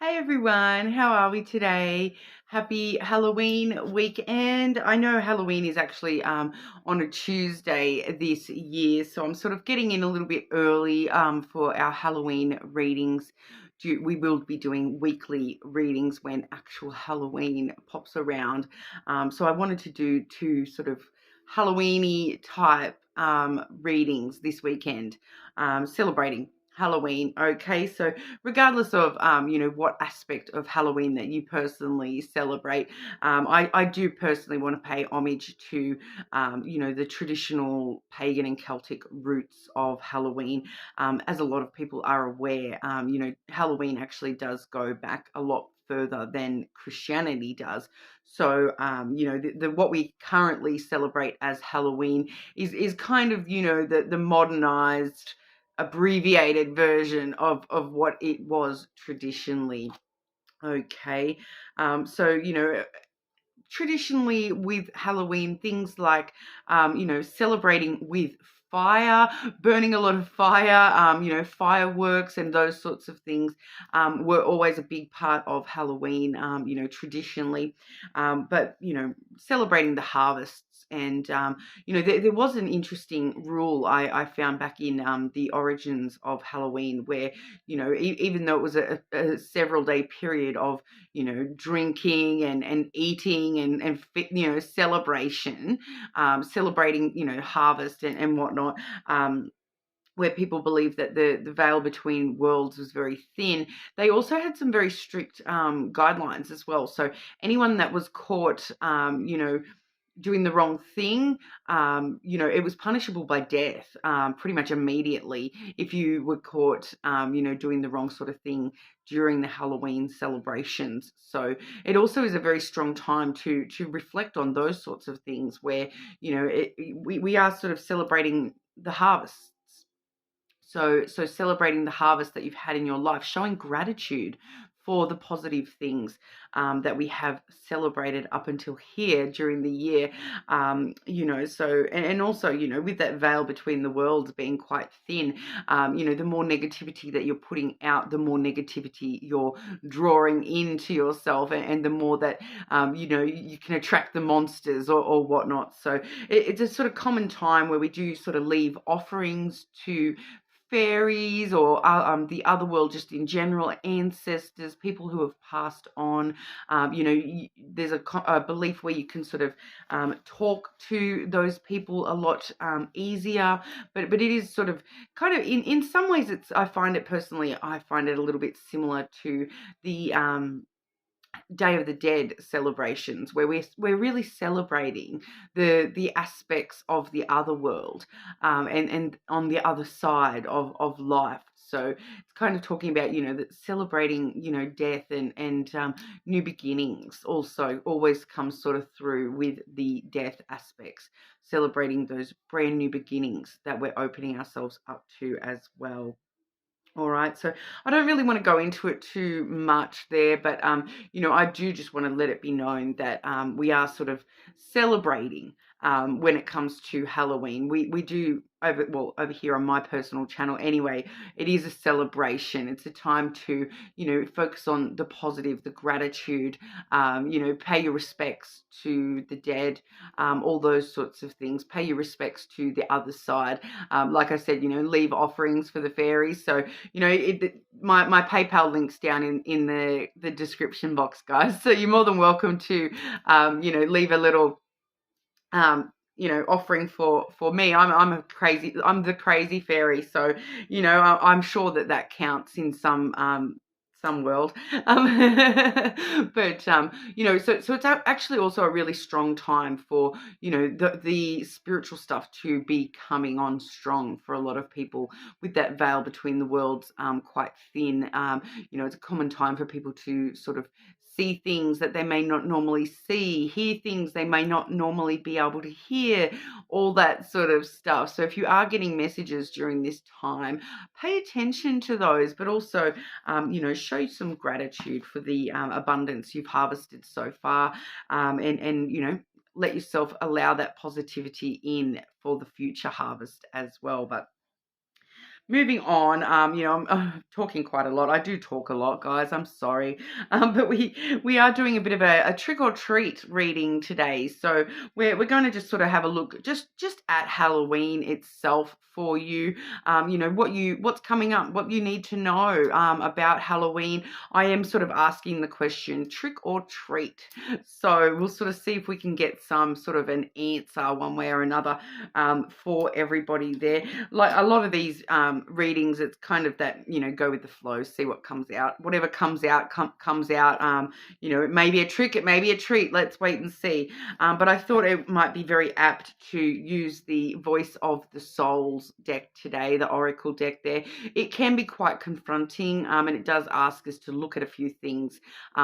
Hey everyone, how are we today? Happy Halloween weekend. I know Halloween is actually on a Tuesday this year, so I'm sort of getting in a little bit early for our Halloween readings. We will be doing weekly readings when actual Halloween pops around. So I wanted to do two sort of Halloweeny type readings this weekend, celebrating Halloween. Okay, so regardless of what aspect of Halloween that you personally celebrate, I do personally want to pay homage to the traditional pagan and Celtic roots of Halloween. As a lot of people are aware, Halloween actually does go back a lot further than Christianity does. So what we currently celebrate as Halloween is kind of the modernized, abbreviated version of what it was traditionally. Okay. So traditionally with Halloween, things like celebrating with fire, burning a lot of fire, fireworks and those sorts of things were always a big part of Halloween, traditionally. But celebrating the harvests. And there was an interesting rule I found back in the origins of Halloween, where even though it was a several day period of drinking and eating and celebration, celebrating harvest and whatnot, where people believed that the veil between worlds was very thin. They also had some very strict guidelines as well. So anyone that was caught, doing the wrong thing, it was punishable by death pretty much immediately if you were caught, doing the wrong sort of thing during the Halloween celebrations. So it also is a very strong time to reflect on those sorts of things where, we are sort of celebrating the harvests. So celebrating the harvest that you've had in your life, showing gratitude for the positive things that we have celebrated up until here during the year, and also, with that veil between the worlds being quite thin, the more negativity that you're putting out, the more negativity you're drawing into yourself, and the more that, you can attract the monsters or whatnot. So it's a sort of common time where we do sort of leave offerings to fairies or the other world, just in general, ancestors, people who have passed on. There's a belief where you can sort of talk to those people a lot easier, but it is sort of kind of in some ways, I find it a little bit similar to the Day of the Dead celebrations, where we're really celebrating the aspects of the other world, and on the other side of life. So it's kind of talking about that celebrating death and new beginnings also always comes sort of through with the death aspects, celebrating those brand new beginnings that we're opening ourselves up to as well. All right, so I don't really want to go into it too much there, but I do just want to let it be known that we are sort of celebrating when it comes to Halloween. We do over here on my personal channel anyway. It is a celebration. It's a time to focus on the positive, the gratitude, pay your respects to the dead, all those sorts of things. Pay your respects to the other side. Like I said, leave offerings for the fairies. So my PayPal link's down in the description box, guys. So you're more than welcome to leave a little offering for me. I'm the crazy fairy. So I'm sure that counts in some world. But so it's actually also a really strong time for the spiritual stuff to be coming on strong for a lot of people, with that veil between the worlds quite thin. It's a common time for people to sort of see things that they may not normally see, hear things they may not normally be able to hear, all that sort of stuff. So if you are getting messages during this time, pay attention to those, but also show some gratitude for the abundance you've harvested so far, and let yourself allow that positivity in for the future harvest as well. But moving on, I'm talking quite a lot. I do talk a lot, guys. I'm sorry. But we are doing a bit of a trick or treat reading today. So we're going to just sort of have a look just at Halloween itself for you. What's coming up, what you need to know about Halloween. I am sort of asking the question, trick or treat. So we'll sort of see if we can get some sort of an answer one way or another for everybody there. Like a lot of these readings, it's kind of that, go with the flow, see what comes out. Whatever comes out, comes out. It may be a trick, it may be a treat. Let's wait and see. But I thought it might be very apt to use the Voice of the Souls deck today, the Oracle deck there. It can be quite confronting, and it does ask us to look at a few things.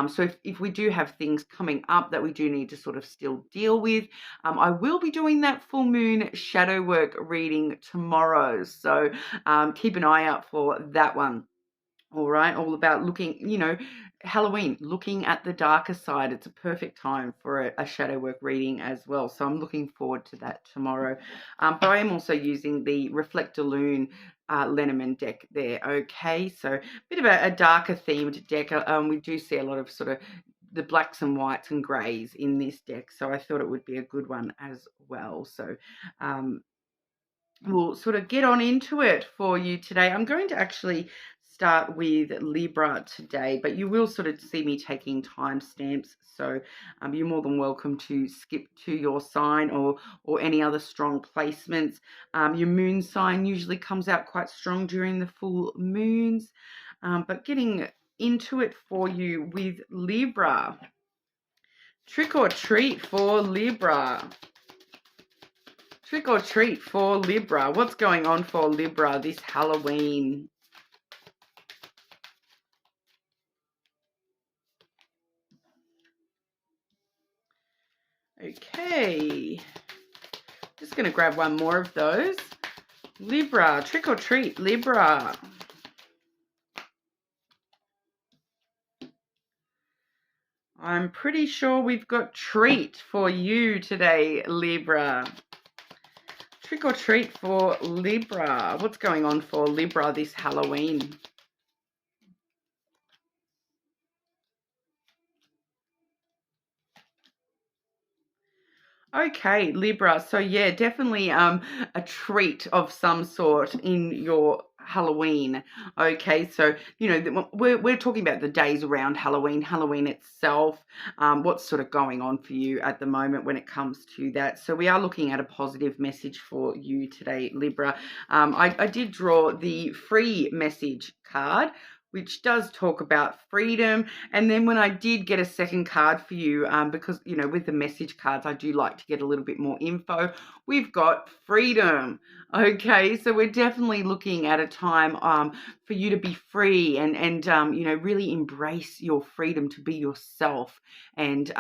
So if we do have things coming up that we do need to sort of still deal with, I will be doing that full moon shadow work reading tomorrow. So keep an eye out for that one. All right, all about looking, Halloween, looking at the darker side. It's a perfect time for a shadow work reading as well. So I'm looking forward to that tomorrow. But I am also using the Reflector Lune lenormand deck there. Okay, so a bit of a darker themed deck. We do see a lot of sort of the blacks and whites and greys in this deck. So I thought it would be a good one as well. So we'll sort of get on into it for you today. I'm going to actually start with Libra today, but you will sort of see me taking timestamps. So you're more than welcome to skip to your sign or any other strong placements. Your moon sign usually comes out quite strong during the full moons, but getting into it for you with Libra. Trick or treat for Libra. Trick or treat for Libra. What's going on for Libra this Halloween? Okay. Just going to grab one more of those. Libra. Trick or treat, Libra. I'm pretty sure we've got treat for you today, Libra. Trick or treat for Libra. What's going on for Libra this Halloween? Okay, Libra. So yeah, definitely a treat of some sort in your Halloween. Okay, so we're talking about the days around Halloween itself. What's sort of going on for you at the moment when it comes to that? So we are looking at a positive message for you today, Libra. I did draw the free message card, which does talk about freedom. And then when I did get a second card for you, because, with the message cards, I do like to get a little bit more info, we've got freedom. Okay, so we're definitely looking at a time for you to be free and really embrace your freedom to be yourself and,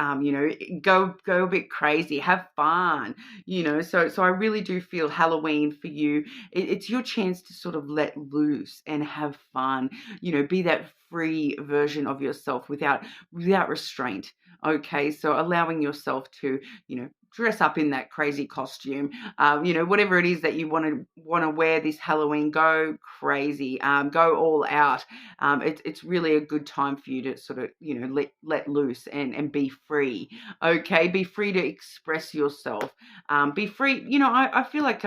go a bit crazy, have fun, So I really do feel Halloween for you. It's your chance to sort of let loose and have fun, be that free version of yourself without restraint. Okay, so allowing yourself to, dress up in that crazy costume, whatever it is that you want to wear this Halloween, go crazy, go all out. It's really a good time for you to sort of, let loose and be free. Okay, be free to express yourself. Be free. I feel like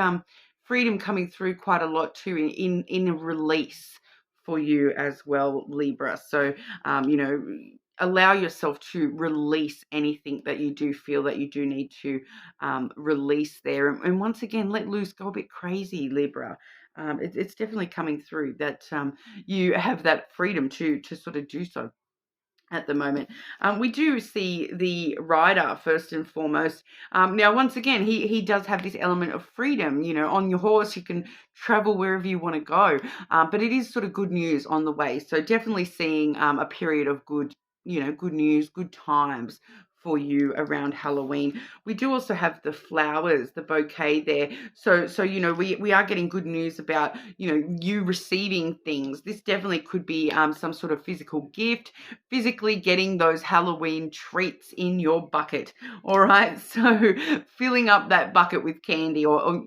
freedom coming through quite a lot too in a release for you as well, Libra. So, allow yourself to release anything that you do feel that you do need to release there. And once again, let loose, go a bit crazy, Libra. It's definitely coming through that you have that freedom to sort of do so at the moment. We do see the rider first and foremost. Now, once again, he does have this element of freedom. On your horse, you can travel wherever you want to go. But it is sort of good news on the way. So definitely seeing a period of good news, good times for you around Halloween. We do also have the flowers, the bouquet there. So we are getting good news about, you receiving things. This definitely could be some sort of physical gift, physically getting those Halloween treats in your bucket. All right. So filling up that bucket with candy or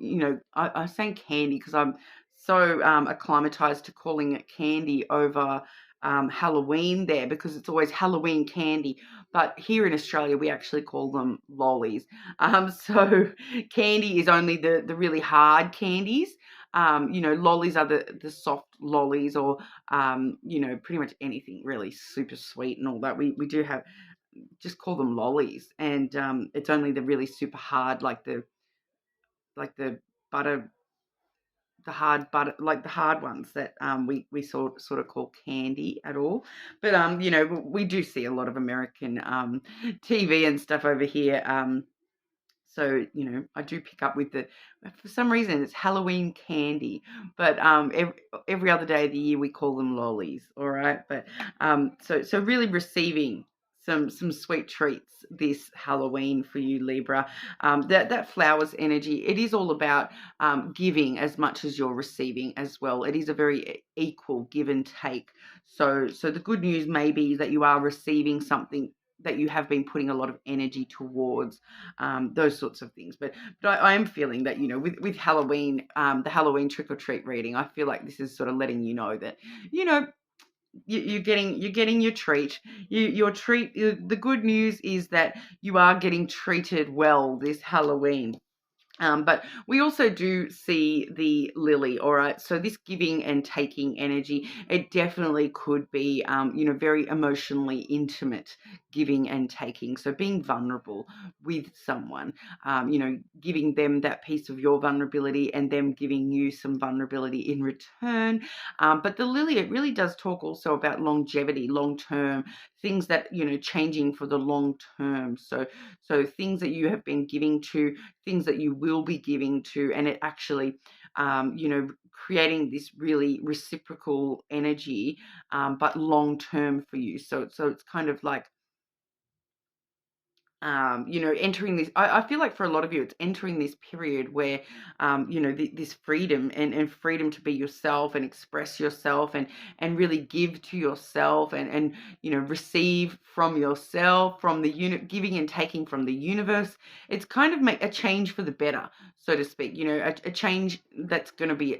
I'm saying candy because I'm so acclimatized to calling it candy over Halloween there, because it's always Halloween candy. But here in Australia, we actually call them lollies. So candy is only the really hard candies. Lollies are the soft lollies, or pretty much anything really super sweet and all that. We do have, just call them lollies, and it's only the really super hard, like the butter, the hard butter, like the hard ones that we sort of call candy at all. But we do see a lot of American TV and stuff over here. So, I do pick up with for some reason it's Halloween candy, but every other day of the year we call them lollies, all right? But so really receiving some sweet treats this Halloween for you, Libra. That flowers energy, it is all about giving as much as you're receiving as well. It is a very equal give and take. So the good news may be that you are receiving something that you have been putting a lot of energy towards, those sorts of things. But I am feeling that, with Halloween, the Halloween trick-or-treat reading, I feel like this is sort of letting you know that, you're getting your treat. Your treat. The good news is that you are getting treated well this Halloween. But we also do see the lily, all right? So this giving and taking energy, it definitely could be, very emotionally intimate giving and taking. So being vulnerable with someone, giving them that piece of your vulnerability and them giving you some vulnerability in return. But the lily, it really does talk also about longevity, long-term, things that, changing for the long term. So things that you have been giving to, things that you will be giving to, and it actually, creating this really reciprocal energy, but long term for you. So it's kind of like, entering this, I feel like for a lot of you, it's entering this period where, this freedom and freedom to be yourself and express yourself and really give to yourself and receive from yourself, from the giving and taking from the universe. It's kind of make a change for the better, so to speak, a change that's going to be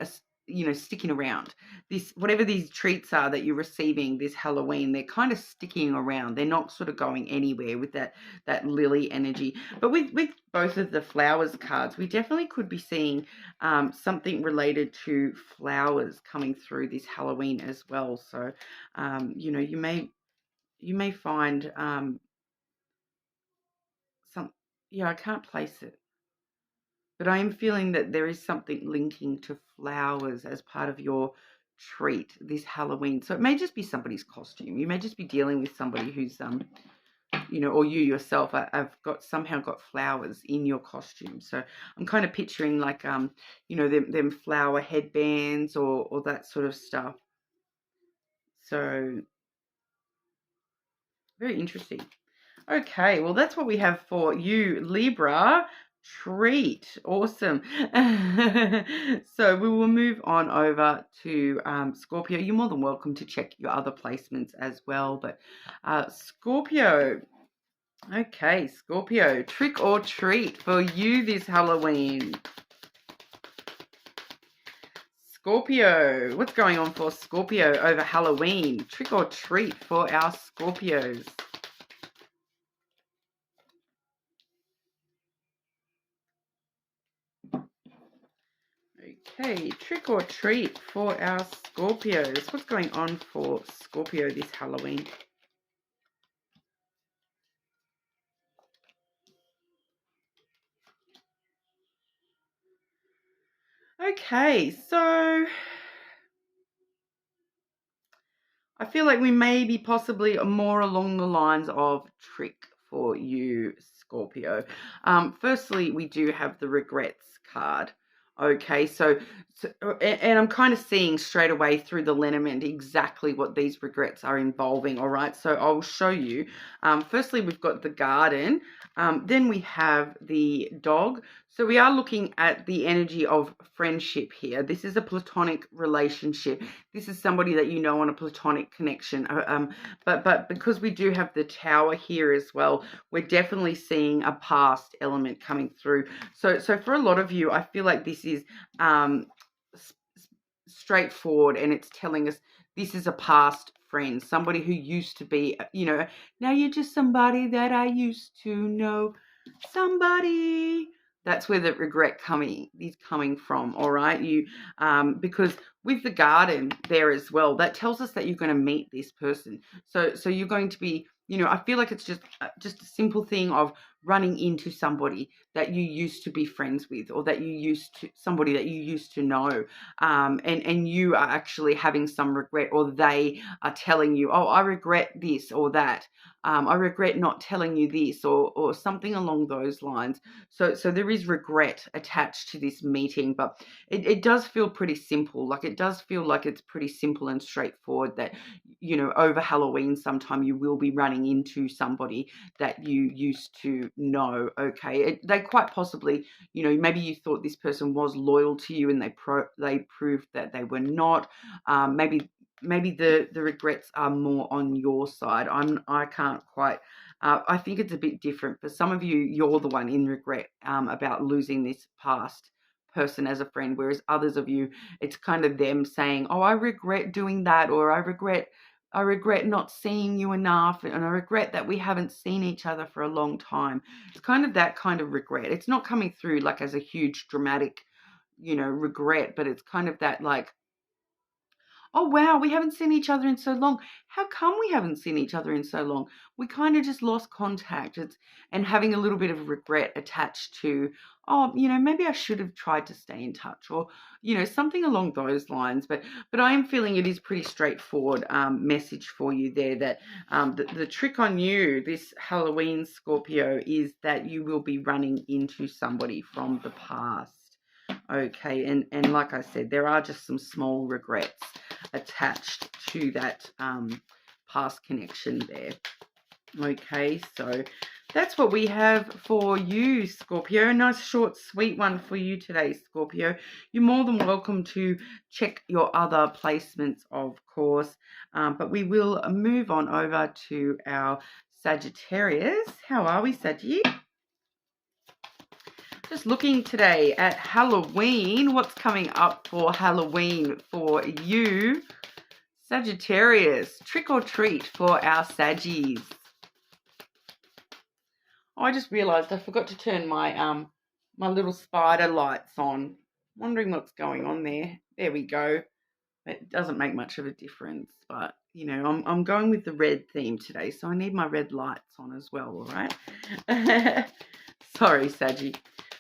sticking around. This, whatever these treats are that you're receiving this Halloween, they're kind of sticking around. They're not sort of going anywhere with that lily energy. But with both of the flowers cards, we definitely could be seeing something related to flowers coming through this Halloween as well. So you may find some, I can't place it, but I am feeling that there is something linking to flowers as part of your treat this Halloween. So it may just be somebody's costume. You may just be dealing with somebody who's, or you yourself have somehow got flowers in your costume. So I'm kind of picturing like, them flower headbands or that sort of stuff. So very interesting. Okay, well, that's what we have for you, Libra. Treat. Awesome. So we will move on over to Scorpio. You're more than welcome to check your other placements as well. But Scorpio. Okay, Scorpio. Trick or treat for you this Halloween. Scorpio. What's going on for Scorpio over Halloween? Trick or treat for our Scorpios. Okay, trick or treat for our Scorpios. What's going on for Scorpio this Halloween? Okay, so I feel like we may be possibly more along the lines of trick for you, Scorpio. Firstly, we do have the regrets card. Okay, so and I'm kind of seeing straight away through the lenormand exactly what these regrets are involving, all right? So I'll show you. Firstly, we've got the garden. Then we have the dog. So we are looking at the energy of friendship here. This is a platonic relationship. This is somebody that you know on a platonic connection. But because we do have the tower here as well, we're definitely seeing a past element coming through. So for a lot of you, I feel like this is straightforward, and it's telling us this is a past friend, somebody who used to be, now you're just somebody that I used to know, somebody. That's where the regret is coming from, all right? Because with the garden there as well, that tells us that you're going to meet this person. So you're going to be, I feel like it's just a simple thing of running into somebody that you used to be friends with, or somebody that you used to know, and you are actually having some regret, or they are telling you, oh, I regret this or that. I regret not telling you this, or something along those lines. So there is regret attached to this meeting, but it does feel pretty simple. Like, it does feel like it's pretty simple and straightforward, that, over Halloween sometime you will be running into somebody that you used to know, okay? They quite possibly, maybe you thought this person was loyal to you, and they proved that they were not. Maybe the regrets are more on your side. I can't quite. I think it's a bit different. For some of you, you're the one in regret about losing this past person as a friend, whereas others of you, it's kind of them saying, oh, I regret doing that, or I regret not seeing you enough, and I regret that we haven't seen each other for a long time. It's kind of that kind of regret. It's not coming through like as a huge dramatic, regret, but it's kind of that, like, oh, wow, we haven't seen each other in so long. How come we haven't seen each other in so long? We kind of just lost contact. And having a little bit of regret attached to, oh, maybe I should have tried to stay in touch, or, something along those lines. But I am feeling it is pretty straightforward message for you there, that the trick on you this Halloween, Scorpio, is that you will be running into somebody from the past. Okay, and like I said, there are just some small regrets attached to that past connection there. Okay, so that's what we have for you, Scorpio. Nice, short, sweet one for you today, Scorpio. You're more than welcome to check your other placements, of course, but we will move on over to our Sagittarius. How are we, Saggy? Just looking today at Halloween. What's coming up for Halloween for you, Sagittarius? Trick or treat for our Saggies. Oh, I just realised I forgot to turn my my little spider lights on. Wondering what's going on there. There we go. It doesn't make much of a difference, but I'm going with the red theme today, so I need my red lights on as well. All right. Sorry, Saggy.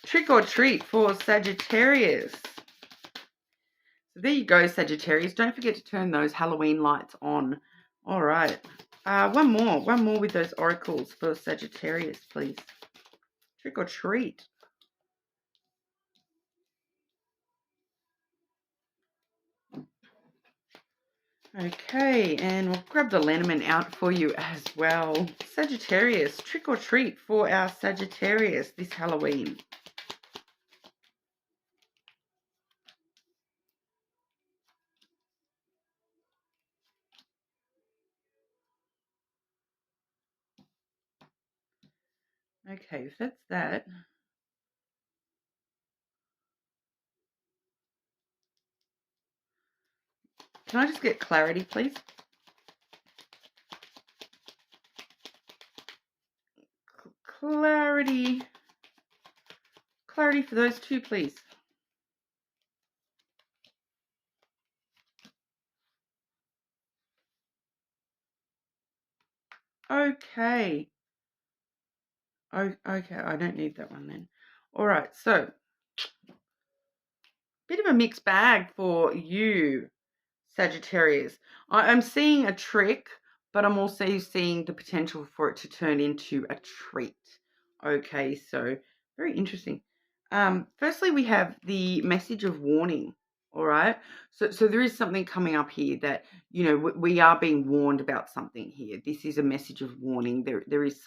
Trick or treat for Sagittarius. So there you go, Sagittarius. Don't forget to turn those Halloween lights on. All right. One more with those oracles for Sagittarius, please. Trick or treat. Okay, and we'll grab the lenormand out for you as well. Sagittarius, trick or treat for our Sagittarius this Halloween. Okay, if that's that. Can I just get clarity, please? Clarity. Clarity for those two, please. Okay. Oh, okay, I don't need that one then. All right, so bit of a mixed bag for you, Sagittarius. I'm seeing a trick, but I'm also seeing the potential for it to turn into a treat. Okay, so very interesting. Firstly, we have the message of warning. All right, so there is something coming up here that we are being warned about something here. This is a message of warning. There is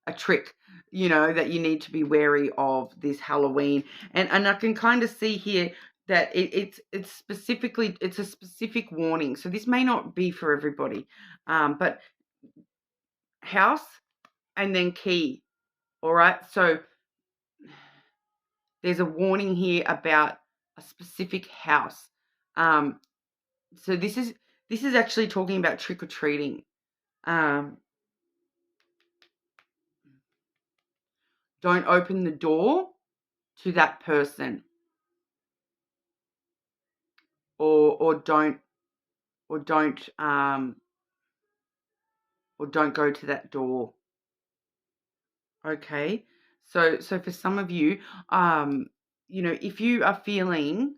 a trick, that you need to be wary of this Halloween, and I can kind of see here that it's a specific warning. So this may not be for everybody, but house and then key. All right, so there's a warning here about a specific house. So this is actually talking about trick-or-treating. Don't open the door to that person, or don't or don't or don't go to that door. Okay. So for some of you, you know, if you are feeling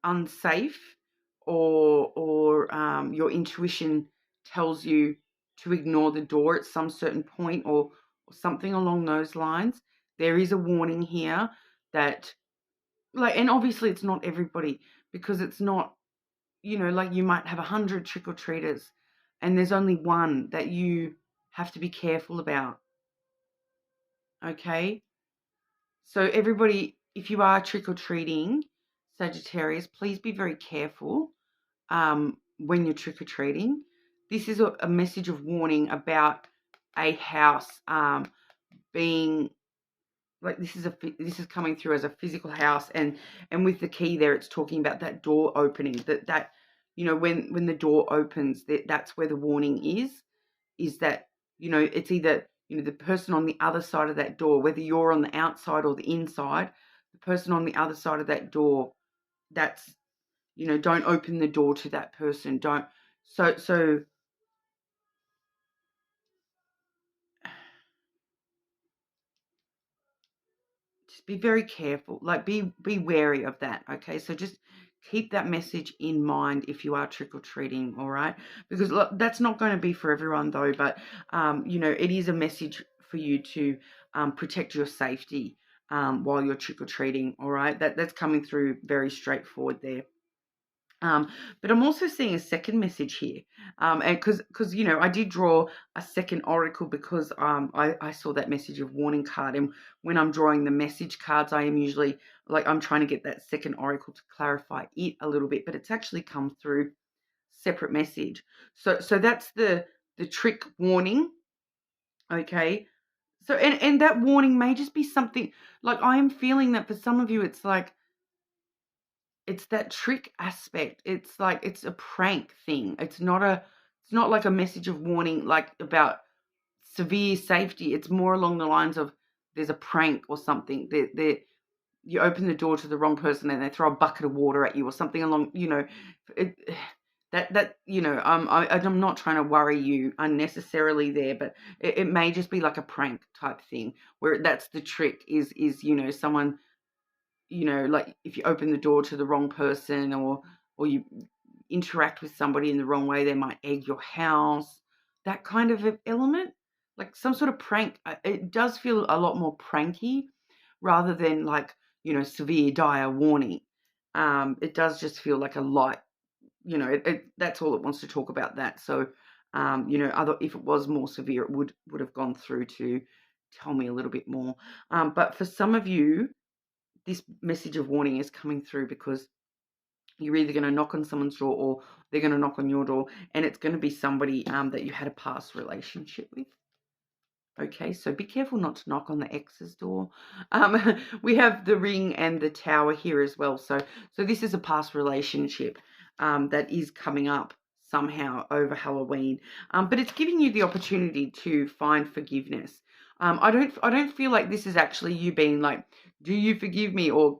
unsafe, or your intuition tells you to ignore the door at some certain point, or something along those lines, there is a warning here that, like, and obviously it's not everybody, because it's not, you know, like you might have 100 trick-or-treaters and there's only one that you have to be careful about. Okay. So everybody, if you are trick-or-treating, Sagittarius, please be very careful when you're trick-or-treating. This is a message of warning about a house being, like, this is coming through as a physical house, and with the key there, it's talking about that door opening, that you know, when the door opens, that's where the warning is that, you know, it's either, you know, the person on the other side of that door, whether you're on the outside or the inside, the person on the other side of that door, that's, you know, don't open the door to that person. Don't. So just be very careful. Like, be wary of that. Okay. So just keep that message in mind if you are trick-or-treating. All right. Because look, that's not going to be for everyone though, but you know, it is a message for you to protect your safety while you're trick-or-treating. All right. That's coming through very straightforward there. But I'm also seeing a second message here, and because you know, I did draw a second oracle because I saw that message of warning card, and when I'm drawing the message cards, I am usually, like, I'm trying to get that second oracle to clarify it a little bit, but it's actually come through separate message. So that's the trick warning. Okay. So and that warning may just be something, like, I am feeling that for some of you it's like, it's that trick aspect. It's like, it's a prank thing. It's not like a message of warning, like about severe safety. It's more along the lines of, there's a prank or something. You open the door to the wrong person and they throw a bucket of water at you or something along, you know, it, that you know, I'm not trying to worry you unnecessarily there, but it may just be like a prank type thing where that's the trick is, you know, someone, you know, like if you open the door to the wrong person, or you interact with somebody in the wrong way, they might egg your house, that kind of element, like some sort of prank. It does feel a lot more pranky rather than, like, you know, severe dire warning. It does just feel like a light, you know, that's all it wants to talk about, that. So you know, if it was more severe, it would have gone through to tell me a little bit more. But for some of you, this message of warning is coming through because you're either going to knock on someone's door or they're going to knock on your door, and it's going to be somebody that you had a past relationship with. Okay, so be careful not to knock on the ex's door. We have the Ring and the Tower here as well. So this is a past relationship that is coming up somehow over Halloween. But it's giving you the opportunity to find forgiveness. I don't feel like this is actually you being like, do you forgive me, or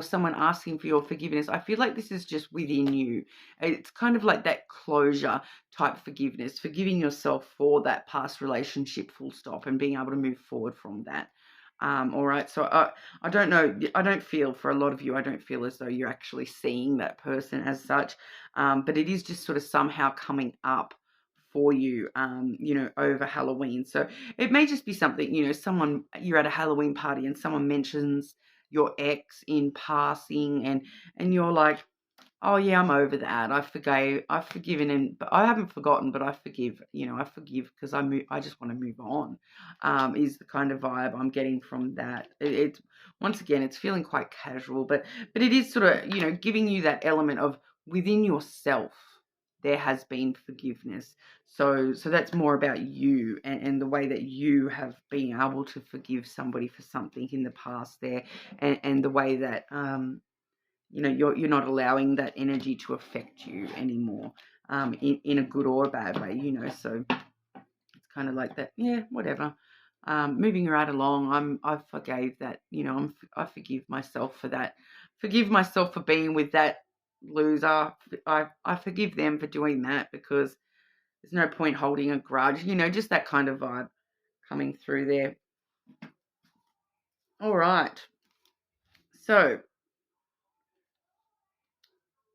someone asking for your forgiveness. I feel like this is just within you. It's kind of like that closure type forgiveness, forgiving yourself for that past relationship, full stop, and being able to move forward from that. All right. So I don't know. I don't feel, for a lot of you, I don't feel as though you're actually seeing that person as such. But it is just sort of somehow coming up for you, you know, over Halloween. So it may just be something, you know, you're at a Halloween party and someone mentions your ex in passing, and you're like, oh yeah, I'm over that. I've forgiven him, but I haven't forgotten, but I forgive, you know, I forgive because I just want to move on, is the kind of vibe I'm getting from that. It's, once again, it's feeling quite casual, but it is sort of, you know, giving you that element of within yourself, there has been forgiveness. So that's more about you, and the way that you have been able to forgive somebody for something in the past there, and the way that, you know, you're not allowing that energy to affect you anymore, in a good or a bad way, you know. So it's kind of like that, yeah, whatever. Moving right along, I forgave that, you know, I forgive myself for that. Forgive myself for being with that loser. I forgive them for doing that, because there's no point holding a grudge, you know, just that kind of vibe coming through there. All right. So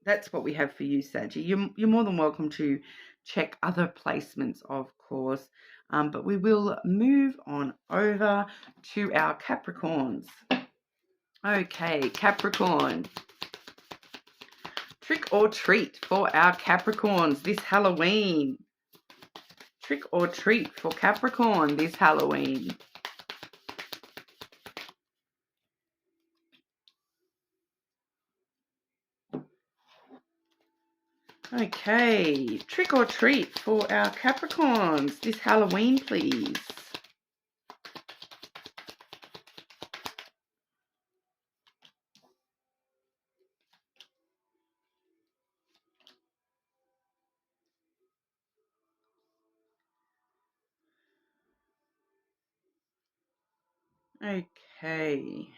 that's what we have for you, Saggy. You're more than welcome to check other placements, of course. But we will move on over to our Capricorns. Okay, Capricorn. Trick or treat for our Capricorns this Halloween. Trick or treat for Capricorn this Halloween. Okay, trick or treat for our Capricorns this Halloween, please. Okay.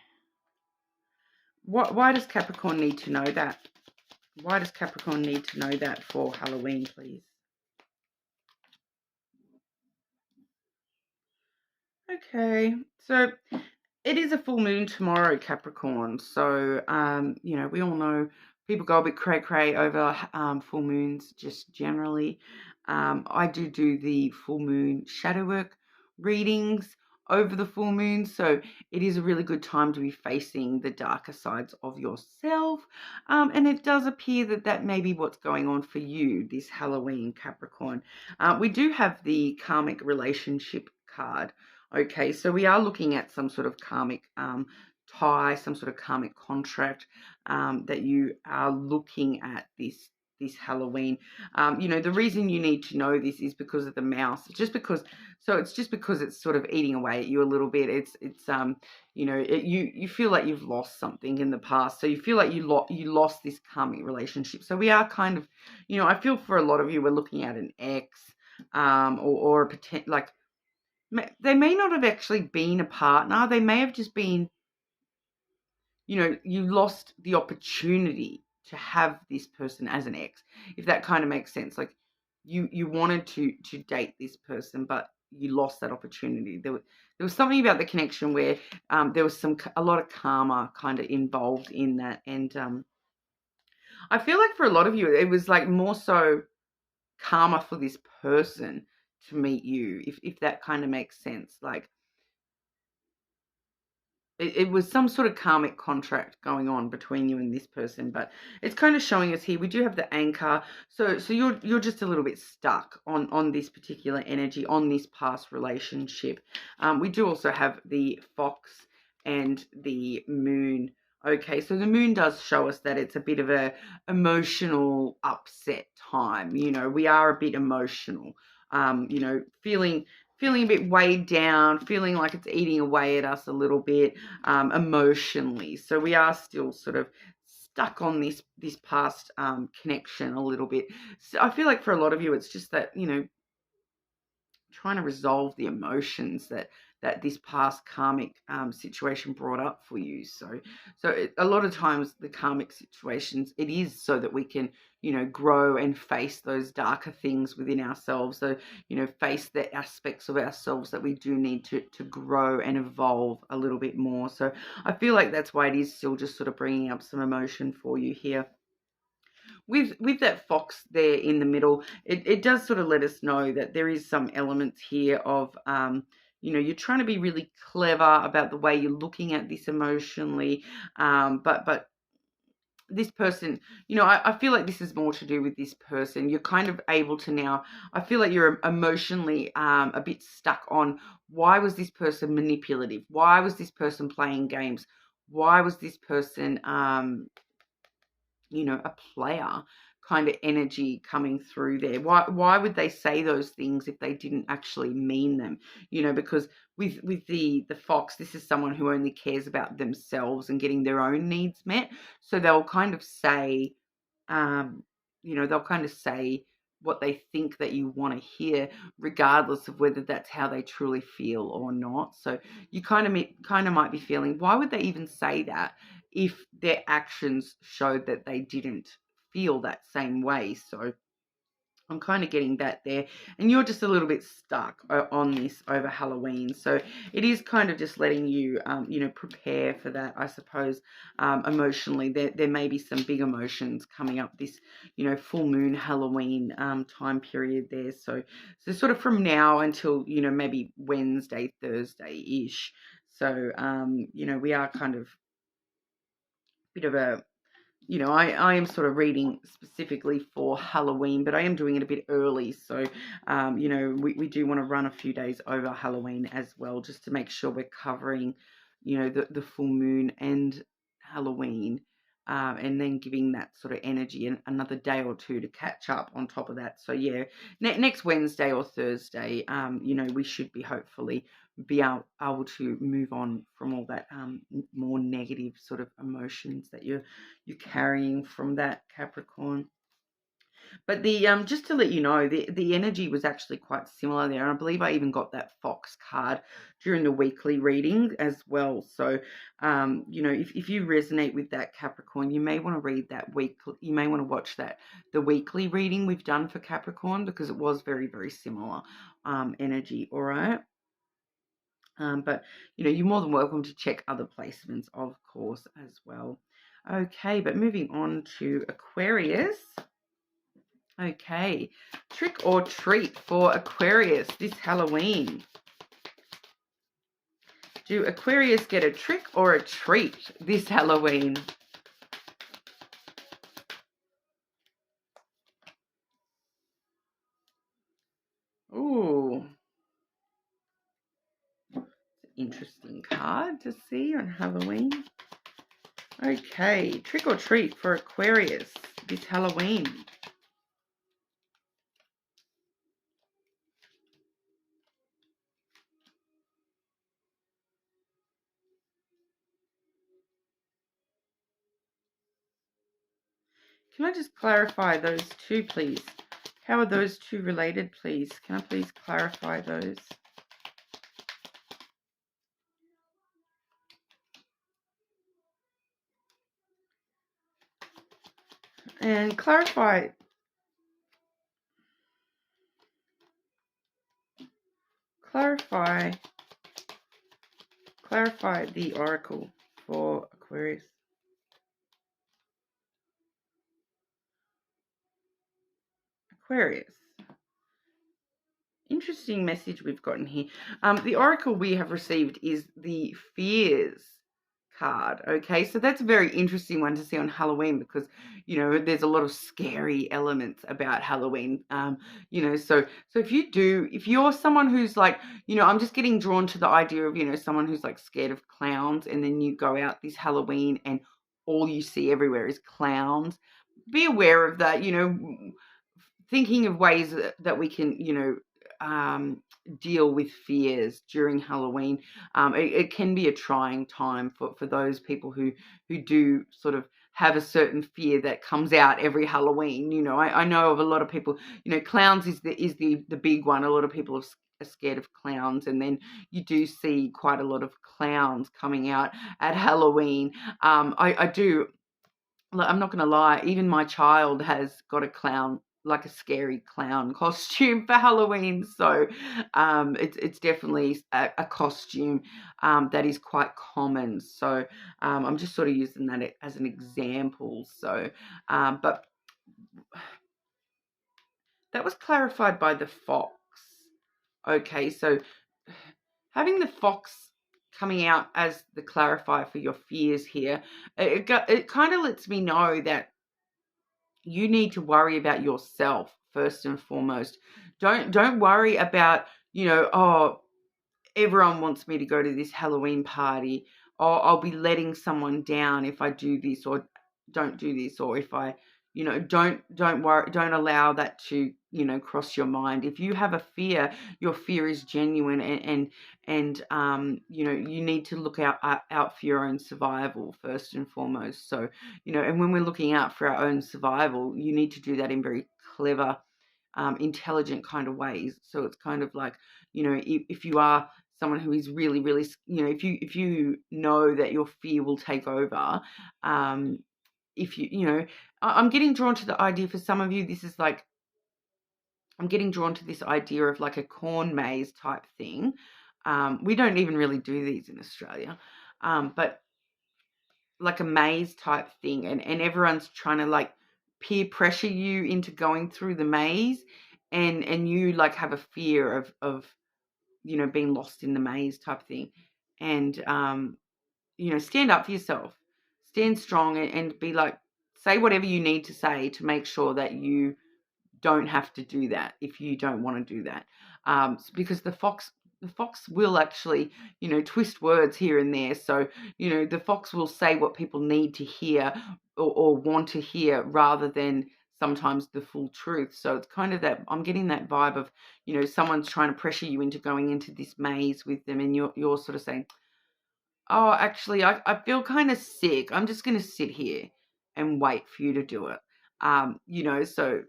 Why does Capricorn need to know that? Why does Capricorn need to know that for Halloween, please? Okay, so it is a full moon tomorrow, Capricorn. So, you know, we all know people go a bit cray-cray over full moons just generally. I do the full moon shadow work readings over the full moon. So it is a really good time to be facing the darker sides of yourself. And it does appear that that may be what's going on for you this Halloween, Capricorn. We do have the karmic relationship card. Okay, so we are looking at some sort of karmic tie, some sort of karmic contract that you are looking at this Halloween. You know, the reason you need to know this is because of the mouse. It's just because it's sort of eating away at you a little bit. It's you know, you feel like you've lost something in the past, so you feel like you lost this karmic relationship. So we are kind of, you know, I feel for a lot of you, we're looking at an ex, or a potential, like, they may not have actually been a partner. They may have just been, you know, you lost the opportunity to have this person as an ex, if that kind of makes sense. Like, you wanted to date this person, but you lost that opportunity. There was something about the connection where there was a lot of karma kind of involved in that. And I feel like for a lot of you, it was like more so karma for this person to meet you, if that kind of makes sense. Like, it was some sort of karmic contract going on between you and this person, but it's kind of showing us here. We do have the anchor, so you're just a little bit stuck on this particular energy, on this past relationship. We do also have the fox and the moon. Okay, so the moon does show us that it's a bit of a emotional upset time. You know, we are a bit emotional. You know, feeling a bit weighed down, feeling like it's eating away at us a little bit, emotionally. So we are still sort of stuck on this past connection a little bit. So I feel like for a lot of you, it's just that, you know, trying to resolve the emotions that this past karmic situation brought up for you. So a lot of times the karmic situations, it is so that we can, you know, grow and face those darker things within ourselves. So, you know, face the aspects of ourselves that we do need to grow and evolve a little bit more. So I feel like that's why it is still just sort of bringing up some emotion for you here. With that fox there in the middle, it does sort of let us know that there is some elements here of, you know, you're trying to be really clever about the way you're looking at this emotionally, but this person, you know, I feel like this is more to do with this person. You're kind of able to now, I feel like you're emotionally a bit stuck on, why was this person manipulative? Why was this person playing games? Why was this person, you know, a player kind of energy coming through there. Why would they say those things if they didn't actually mean them? You know, because with the fox, this is someone who only cares about themselves and getting their own needs met. So they'll kind of say, you know, they'll kind of say what they think that you want to hear, regardless of whether that's how they truly feel or not. So you kind of might be feeling, why would they even say that if their actions showed that they didn't feel that same way? So I'm kind of getting that there. And you're just a little bit stuck on this over Halloween. So it is kind of just letting you, you know, prepare for that, I suppose, emotionally. There may be some big emotions coming up this, you know, full moon Halloween time period there. So sort of from now until, you know, maybe Wednesday, Thursday-ish. So, you know, we are kind of a bit of a, you know, I am sort of reading specifically for Halloween, but I am doing it a bit early. So, you know, we do want to run a few days over Halloween as well, just to make sure we're covering, you know, the full moon and Halloween, and then giving that sort of energy and another day or two to catch up on top of that. So, yeah, next Wednesday or Thursday, you know, we should be hopefully be able to move on from all that more negative sort of emotions that you're carrying from that, Capricorn. But the just to let you know, the energy was actually quite similar there, and I believe I even got that fox card during the weekly reading as well. So, you know, if you resonate with that, Capricorn, you may want to read that you may want to watch the weekly reading we've done for Capricorn, because it was very, very similar energy. All right. But, you know, you're more than welcome to check other placements, of course, as well. Okay, but moving on to Aquarius. Okay, trick or treat for Aquarius this Halloween. Do Aquarius get a trick or a treat this Halloween? Ooh. Interesting card to see on Halloween. Okay, trick or treat for Aquarius this Halloween. Can I just clarify those two, please? How are those two related, please? Can I please clarify those? And clarify the oracle for Aquarius. Aquarius. Interesting message we've gotten here. The oracle we have received is the fears card. Okay, so that's a very interesting one to see on Halloween, because, you know, there's a lot of scary elements about Halloween. You know, so if you're someone who's like, you know, I'm just getting drawn to the idea of, you know, someone who's like scared of clowns, and then you go out this Halloween and all you see everywhere is clowns. Be aware of that, you know, thinking of ways that we can, you know, deal with fears during Halloween. It can be a trying time for those people who do sort of have a certain fear that comes out every Halloween. You know, I know of a lot of people, you know, clowns is the big one. A lot of people are scared of clowns, and then you do see quite a lot of clowns coming out at Halloween. I do, I'm not going to lie, even my child has got a clown, like a scary clown costume for Halloween. So it's definitely a costume that is quite common. So I'm just sort of using that as an example. So, but that was clarified by the fox. Okay, so having the fox coming out as the clarifier for your fears here, it kind of lets me know that you need to worry about yourself first and foremost. Don't worry about, you know, oh, everyone wants me to go to this Halloween party, or I'll be letting someone down if I do this or don't do this, or if I, You know, don't worry, don't allow that to, you know, cross your mind. If you have a fear, your fear is genuine, and you know, you need to look out for your own survival first and foremost. So, you know, and when we're looking out for our own survival, you need to do that in very clever, intelligent kind of ways. So it's kind of like, you know, if you are someone who is really, really, you know, if you know that your fear will take over, if you know, I'm getting drawn to the idea for some of you, this is like, I'm getting drawn to this idea of like a corn maze type thing. We don't even really do these in Australia, but like a maze type thing, and everyone's trying to like peer pressure you into going through the maze, and you like have a fear of you know, being lost in the maze type thing. And you know, stand up for yourself, stand strong, and be like, say whatever you need to say to make sure that you don't have to do that if you don't want to do that. Because the fox will actually, you know, twist words here and there. So, you know, the fox will say what people need to hear, or want to hear, rather than sometimes the full truth. So it's kind of that, I'm getting that vibe of, you know, someone's trying to pressure you into going into this maze with them, and you're sort of saying, oh, actually, I feel kind of sick. I'm just going to sit here and wait for you to do it. You know, so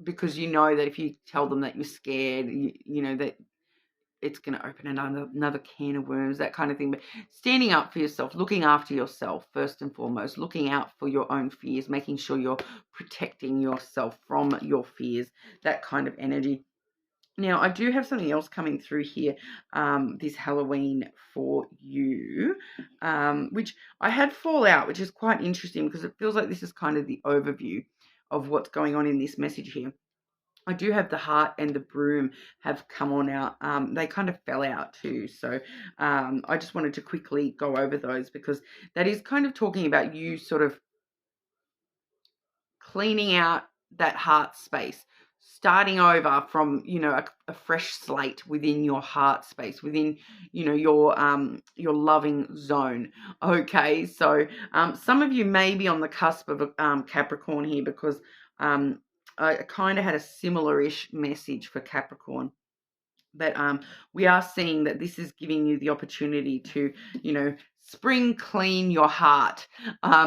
because you know that if you tell them that you're scared, you know that it's going to open another can of worms, that kind of thing. But standing up for yourself, looking after yourself first and foremost, looking out for your own fears, making sure you're protecting yourself from your fears, that kind of energy. Now, I do have something else coming through here this Halloween for you, which I had fall out, which is quite interesting because it feels like this is kind of the overview of what's going on in this message here. I do have the heart and the broom have come on out. They kind of fell out too. So I just wanted to quickly go over those because that is kind of talking about you sort of cleaning out that heart space, starting over from, you know, a fresh slate within your heart space, within, you know, your loving zone. Okay, so some of you may be on the cusp of a Capricorn here, because I kind of had a similar-ish message for Capricorn. But we are seeing that this is giving you the opportunity to, you know, spring clean your heart.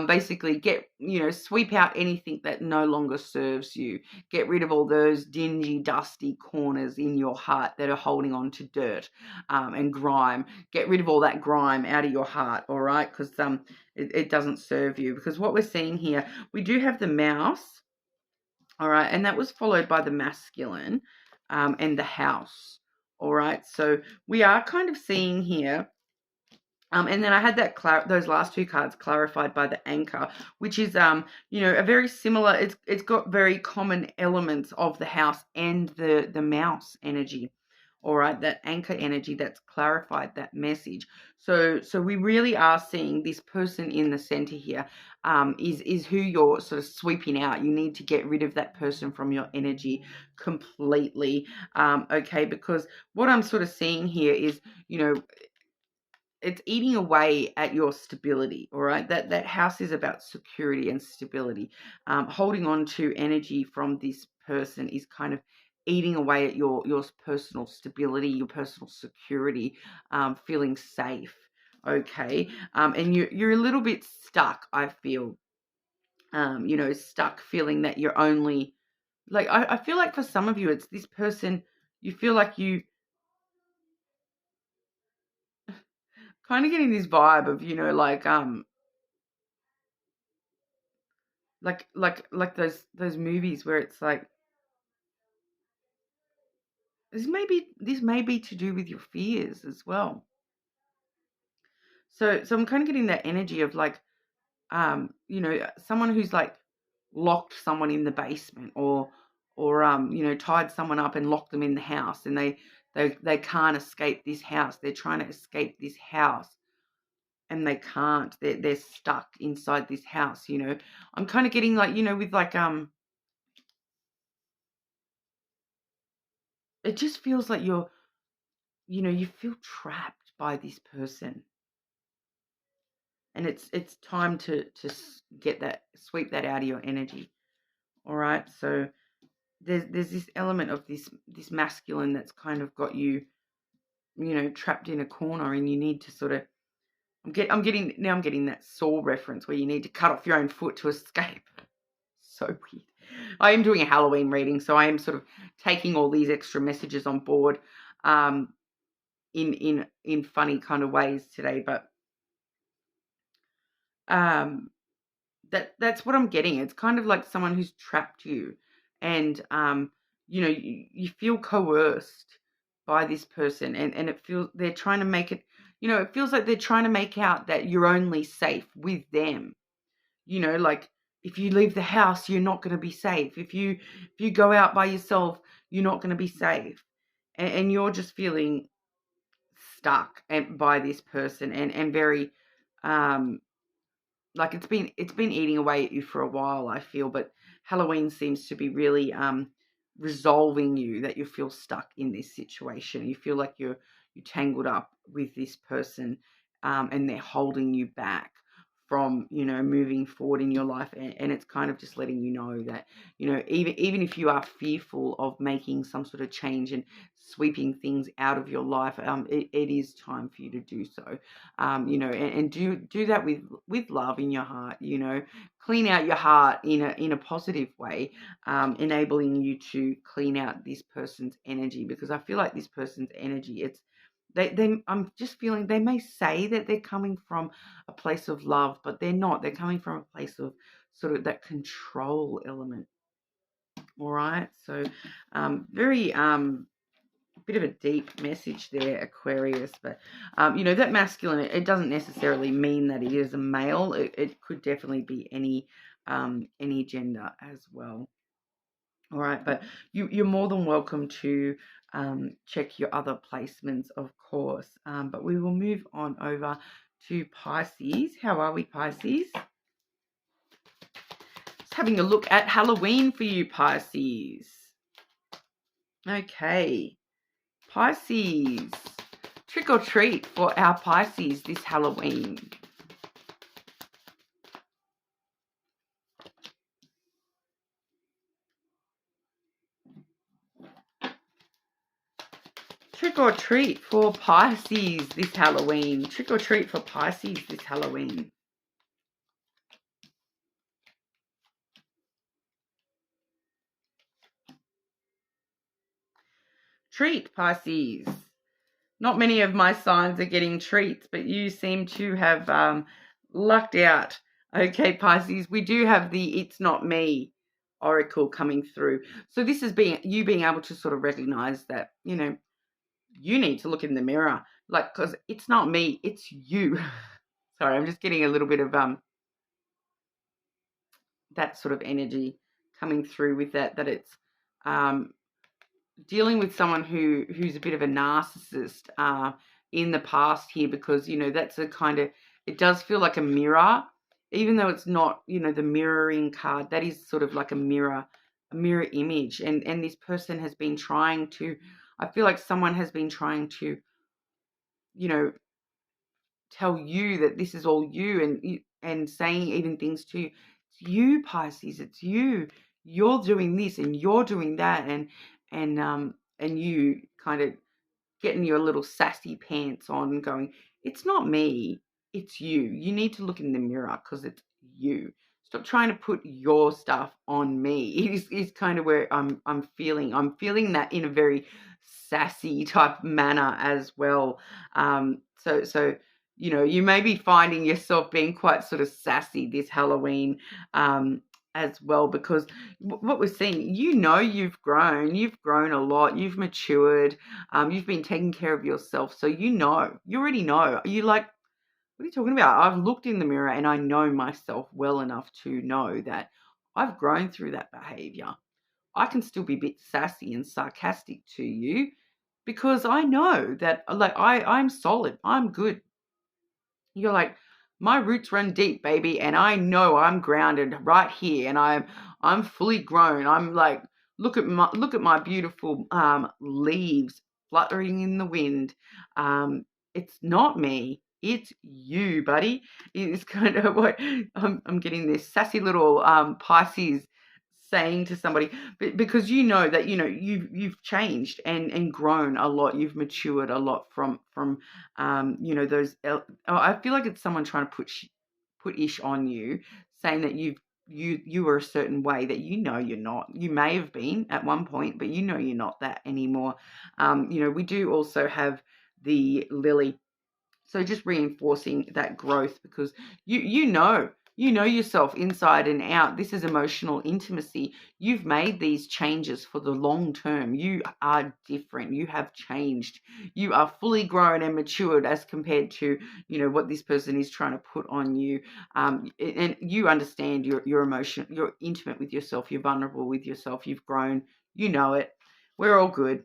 Basically get, you know, sweep out anything that no longer serves you. Get rid of all those dingy, dusty corners in your heart that are holding on to dirt and grime. Get rid of all that grime out of your heart, all right? Because it doesn't serve you. Because what we're seeing here, we do have the mouse, all right, and that was followed by the masculine and the house. All right, so we are kind of seeing here, and then I had that those last two cards clarified by the anchor, which is you know, a very similar. It's got very common elements of the house and the mouse energy. All right, that anchor energy that's clarified that message. So we really are seeing this person in the center here is who you're sort of sweeping out. You need to get rid of that person from your energy completely. Okay, because what I'm sort of seeing here is, you know, it's eating away at your stability. All right, that house is about security and stability. Holding on to energy from this person is kind of eating away at your personal stability, your personal security, feeling safe. Okay, and you're a little bit stuck, I feel. You know, stuck, feeling that you're only, like, I feel like for some of you it's this person. You feel like you kind of getting this vibe of, you know, like those movies where it's like, this may be to do with your fears as well. So I'm kind of getting that energy of like, you know, someone who's like locked someone in the basement, or you know, tied someone up and locked them in the house, and they can't escape this house. They're trying to escape this house, and they can't. They're stuck inside this house. You know, I'm kind of getting like, you know, with like it just feels like you know, you feel trapped by this person. And it's time to sweep that out of your energy. All right. So there's this element of this masculine that's kind of got you, trapped in a corner, and you need to sort of, I'm getting that Saw reference where you need to cut off your own foot to escape. So weird. I am doing a Halloween reading, so I am sort of taking all these extra messages on board, in funny kind of ways today, but that's what I'm getting. It's kind of like someone who's trapped you, and you feel coerced by this person, and it feels they're trying to make it, it feels like they're trying to make out that you're only safe with them. Like, if you leave the house, you're not going to be safe. If you go out by yourself, you're not going to be safe, and you're just feeling stuck by this person, and very like it's been eating away at you for a while, I feel. But Halloween seems to be really resolving you, that you feel stuck in this situation. You feel like you're tangled up with this person, and they're holding you back from moving forward in your life, and it's kind of just letting you know that even if you are fearful of making some sort of change and sweeping things out of your life, it is time for you to do so, and do that with love in your heart. Clean out your heart in a positive way, enabling you to clean out this person's energy, because I feel like this person's energy, I'm just feeling they may say that they're coming from a place of love, but they're not. They're coming from a place of sort of that control element. All right. So very bit of a deep message there, Aquarius. But that masculine, it doesn't necessarily mean that it is a male. It could definitely be any gender as well. All right, but you're more than welcome to check your other placements, of course. But we will move on over to Pisces. How are we, Pisces? Just having a look at Halloween for you, Pisces. Okay, Pisces. Trick or treat for our Pisces this Halloween. Trick or treat for Pisces this Halloween. Trick or treat for Pisces this Halloween. Treat, Pisces. Not many of my signs are getting treats, but you seem to have lucked out. Okay, Pisces, we do have the It's Not Me oracle coming through. So this is you being able to sort of recognize that, you need to look in the mirror, like, because it's not me, it's you. Sorry, I'm just getting a little bit of that sort of energy coming through with that it's dealing with someone who's a bit of a narcissist in the past here, because that's a kind of, it does feel like a mirror, even though it's not the mirroring card. That is sort of like a mirror image, and this person has been trying to, I feel like someone has been trying to tell you that this is all you, and saying even things to you. It's you, Pisces, it's you're doing this and you're doing that, and you kind of getting your little sassy pants on, going, it's not me, it's you. You need to look in the mirror, because it's you. Stop trying to put your stuff on me. Is kind of where I'm feeling that in a very sassy type manner as well. So you may be finding yourself being quite sort of sassy this Halloween as well, because what we're seeing, you've grown a lot, you've matured, you've been taking care of yourself, so you already know. You're like, what are you talking about? I've looked in the mirror and I know myself well enough to know that I've grown through that behavior. I can still be a bit sassy and sarcastic to you, because I know that, like, I'm solid, I'm good. You're like, my roots run deep, baby, and I know I'm grounded right here, and I'm fully grown. I'm like, look at my beautiful leaves fluttering in the wind. It's not me, it's you, buddy. It's kind of what I'm getting this sassy little Pisces saying to somebody, because you know that you've changed and grown a lot. You've matured a lot from those. I feel like it's someone trying to put ish on you, saying that you were a certain way that you're not. You may have been at one point, but you're not that anymore. We do also have the lily, so just reinforcing that growth, because you know yourself inside and out. This is emotional intimacy. You've made these changes for the long term. You are different. You have changed. You are fully grown and matured as compared to what this person is trying to put on you. And you understand your emotion. You're intimate with yourself. You're vulnerable with yourself. You've grown. You know it. We're all good.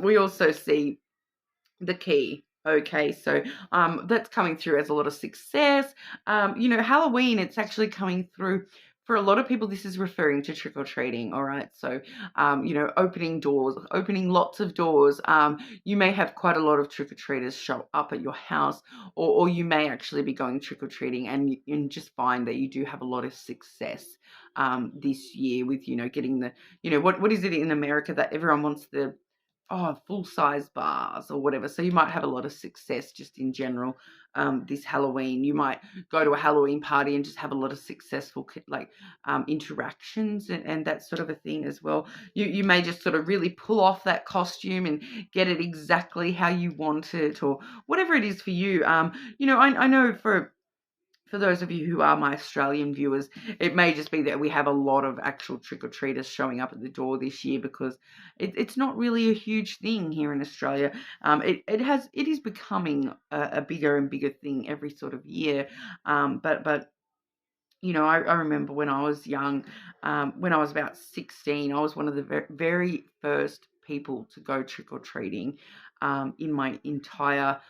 We also see the key. Okay, so that's coming through as a lot of success. Halloween, it's actually coming through for a lot of people. This is referring to trick-or-treating. All right, so opening doors, opening lots of doors. You may have quite a lot of trick-or-treaters show up at your house, or you may actually be going trick-or-treating and just find that you do have a lot of success this year with getting the what is it in America that everyone wants, the full-size bars or whatever. So you might have a lot of success just in general this Halloween. You might go to a Halloween party and just have a lot of successful interactions and that sort of a thing as well. You may just sort of really pull off that costume and get it exactly how you want it, or whatever it is for you. I know for those of you who are my Australian viewers, it may just be that we have a lot of actual trick-or-treaters showing up at the door this year, because it's not really a huge thing here in Australia. It is becoming a bigger and bigger thing every sort of year. But I remember when I was young, when I was about 16, I was one of the very first people to go trick-or-treating in my entire,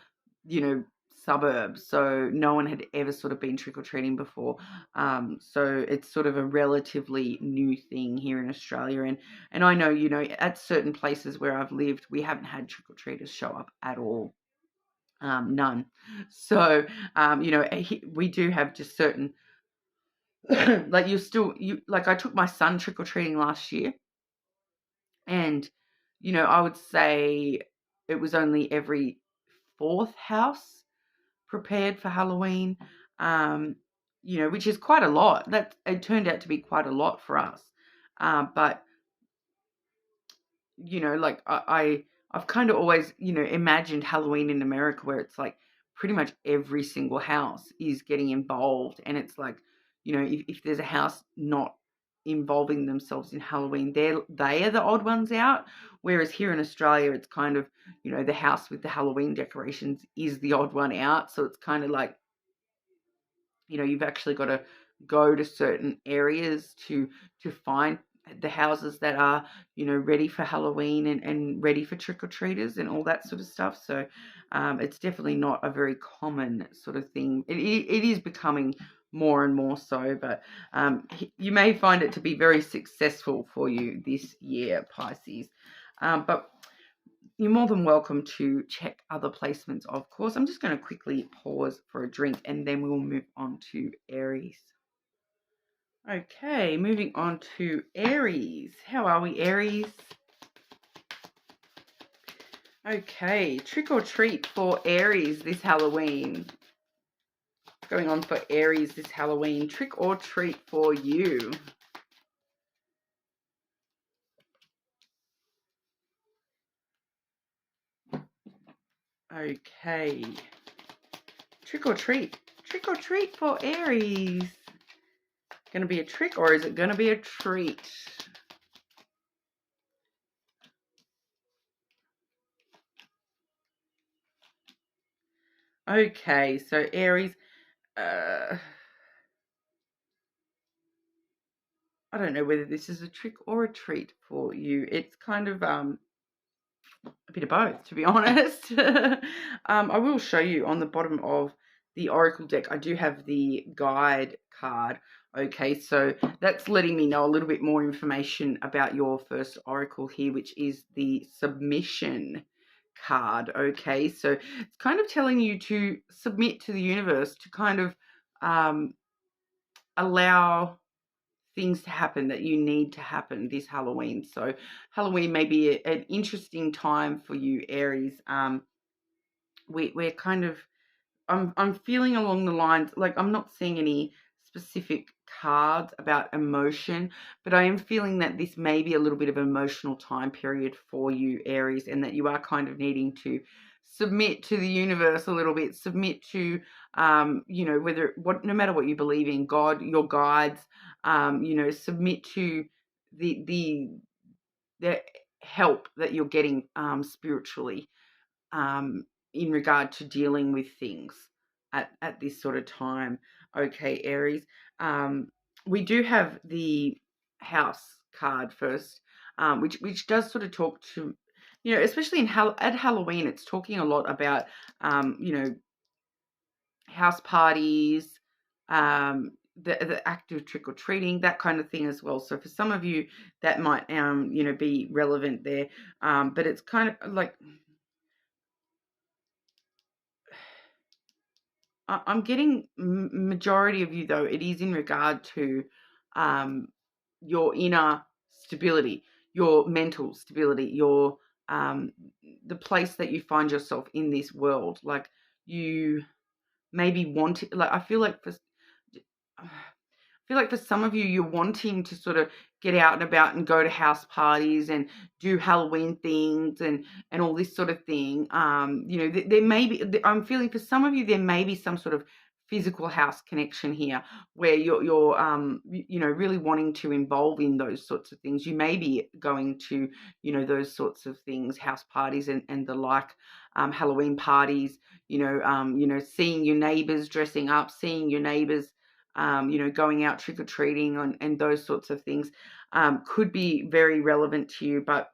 suburbs. So no one had ever sort of been trick-or-treating before. So it's sort of a relatively new thing here in Australia. And I know, at certain places where I've lived, we haven't had trick-or-treaters show up at all. None. So, we do have just certain, like I took my son trick-or-treating last year, and, I would say it was only every fourth house prepared for Halloween, which is quite a lot. That it turned out to be quite a lot for us. But I've kind of always, imagined Halloween in America, where it's like pretty much every single house is getting involved, and it's like, if there's a house not involving themselves in Halloween, they are the odd ones out. Whereas here in Australia, it's kind of, the house with the Halloween decorations is the odd one out. So it's kind of like, you've actually got to go to certain areas to find the houses that are, ready for Halloween and ready for trick-or-treaters and all that sort of stuff. So it's definitely not a very common sort of thing. It is becoming more and more so, but you may find it to be very successful for you this year, Pisces. But you're more than welcome to check other placements, of course. I'm just going to quickly pause for a drink, and then we will move on to Aries. Okay, moving on to Aries. How are we, Aries? Okay, trick or treat for Aries this Halloween. Going on for Aries this Halloween. Trick or treat for you. Okay. Trick or treat. Trick or treat for Aries. Going to be a trick, or is it going to be a treat? Okay, so Aries, I don't know whether this is a trick or a treat for you. It's kind of a bit of both, to be honest. I will show you on the bottom of the Oracle deck. I do have the guide card. Okay, so that's letting me know a little bit more information about your first Oracle here, which is the submission card. Okay, so it's kind of telling you to submit to the universe, to kind of allow things to happen that you need to happen this Halloween. So Halloween may be an interesting time for you, Aries. We're kind of, I'm feeling along the lines, like I'm not seeing any specific cards about emotion, but I am feeling that this may be a little bit of an emotional time period for you, Aries, and that you are kind of needing to submit to the universe a little bit, submit to, you know, no matter what you believe in, God, your guides, you know, submit to the help that you're getting spiritually, um, in regard to dealing with things at this sort of time. Okay, Aries. We do have the house card first, which does sort of talk to, you know, especially at Halloween, it's talking a lot about, you know, house parties, the act of trick or treating, that kind of thing as well. So for some of you, that might, you know, be relevant there. But it's kind of like, I'm getting majority of you, though, it is in regard to your inner stability, your mental stability, your the place that you find yourself in this world. Like, you maybe want it, like, I feel like for some of you, you're wanting to sort of get out and about and go to house parties and do Halloween things and all this sort of thing. You know, there may be, I'm feeling for some of you, there may be some sort of physical house connection here where you're you know, really wanting to involve in those sorts of things. You may be going to, you know, those sorts of things, house parties and the like, Halloween parties, you know, seeing your neighbors dressing up, seeing your neighbors, you know, going out trick-or-treating and those sorts of things, could be very relevant to you. But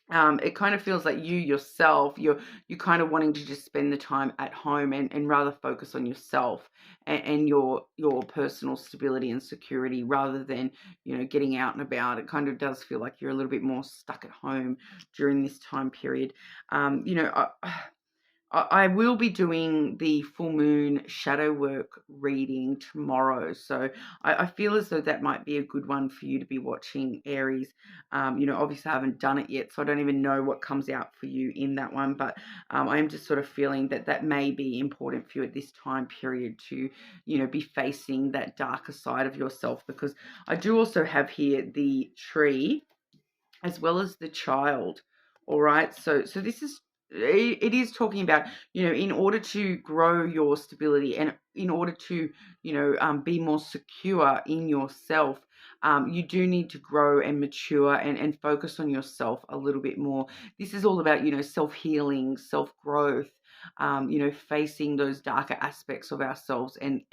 it kind of feels like you yourself, you're kind of wanting to just spend the time at home and rather focus on yourself and your personal stability and security rather than, you know, getting out and about. It kind of does feel like you're a little bit more stuck at home during this time period. You know, I will be doing the full moon shadow work reading tomorrow. So I feel as though that might be a good one for you to be watching, Aries. You know, obviously I haven't done it yet, so I don't even know what comes out for you in that one. But I am just sort of feeling that that may be important for you at this time period to, you know, be facing that darker side of yourself. Because I do also have here the tree as well as the child. All right. So this is, it is talking about, you know, in order to grow your stability and in order to, you know, be more secure in yourself, you do need to grow and mature and focus on yourself a little bit more. This is all about, you know, self-healing, self-growth, you know, facing those darker aspects of ourselves and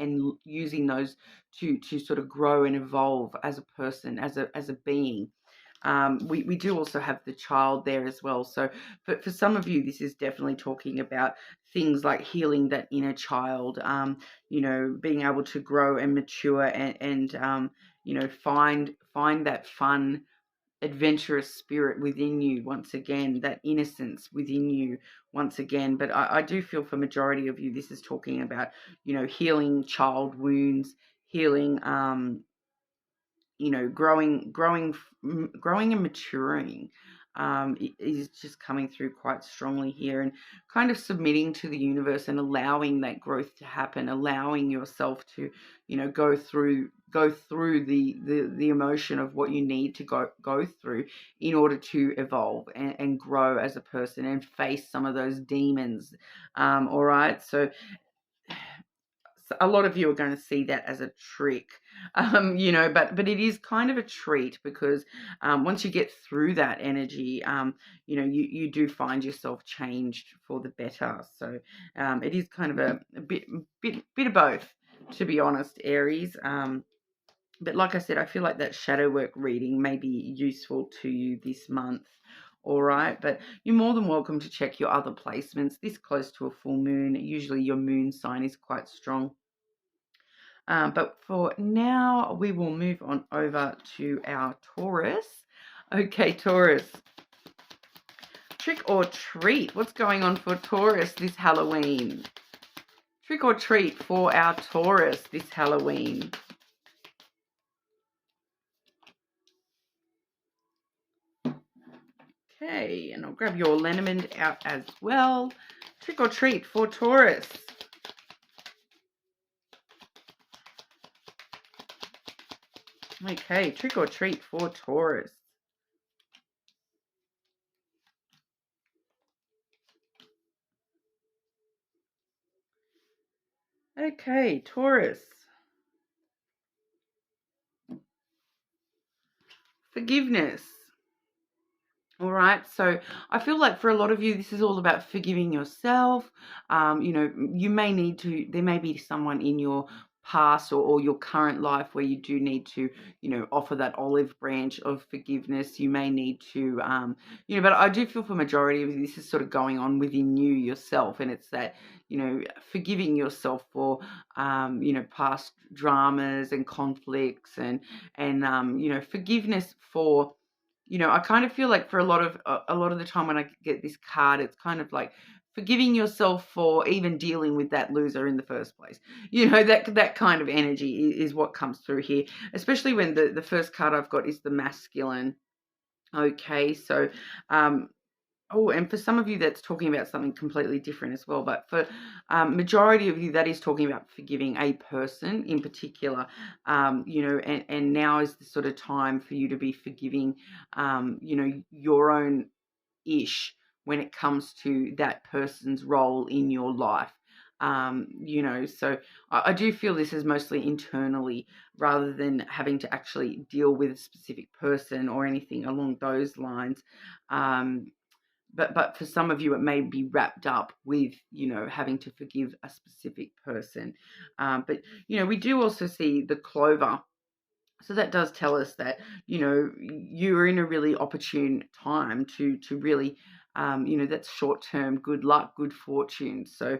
using those to sort of grow and evolve as a person, as a being. We do also have the child there as well. So for some of you, this is definitely talking about things like healing that inner child, you know, being able to grow and mature and you know, find that fun, adventurous spirit within you once again, that innocence within you once again. But I do feel for majority of you, this is talking about, you know, healing child wounds, healing, you know, growing and maturing, is just coming through quite strongly here, and kind of submitting to the universe and allowing that growth to happen, allowing yourself to, you know, go through the emotion of what you need to go through in order to evolve and grow as a person and face some of those demons. All right, so a lot of you are going to see that as a trick, you know, but it is kind of a treat because once you get through that energy, you know, you do find yourself changed for the better. So it is kind of a bit of both, to be honest, Aries. But like I said, I feel like that shadow work reading may be useful to you this month. All right, but you're more than welcome to check your other placements this close to a full moon. Usually your moon sign is quite strong. But for now, we will move on over to our Taurus. Okay, Taurus. Trick or treat. What's going on for Taurus this Halloween? Trick or treat for our Taurus this Halloween. Okay, and I'll grab your lenormand out as well. Trick or treat for Taurus. Okay, trick or treat for Taurus. Okay, Taurus. Forgiveness. All right, so I feel like for a lot of you, this is all about forgiving yourself. You know, you may need to, there may be someone in your past or your current life where you do need to, you know, offer that olive branch of forgiveness. You may need to, you know, but I do feel for majority of this is sort of going on within you yourself. And it's that, you know, forgiving yourself for, you know, past dramas and conflicts and you know, forgiveness for, you know, I kind of feel like for a lot of the time when I get this card, it's kind of like forgiving yourself for even dealing with that loser in the first place. You know, that kind of energy is what comes through here, especially when the first card I've got is the masculine. Okay, so oh, and for some of you, that's talking about something completely different as well. But for majority of you, that is talking about forgiving a person in particular. You know, and now is the sort of time for you to be forgiving, you know, your own ish when it comes to that person's role in your life. You know, so I do feel this is mostly internally rather than having to actually deal with a specific person or anything along those lines. But for some of you, it may be wrapped up with, you know, having to forgive a specific person. But, you know, we do also see the clover. So that does tell us that, you know, you're in a really opportune time to really, you know, that's short-term good luck, good fortune. So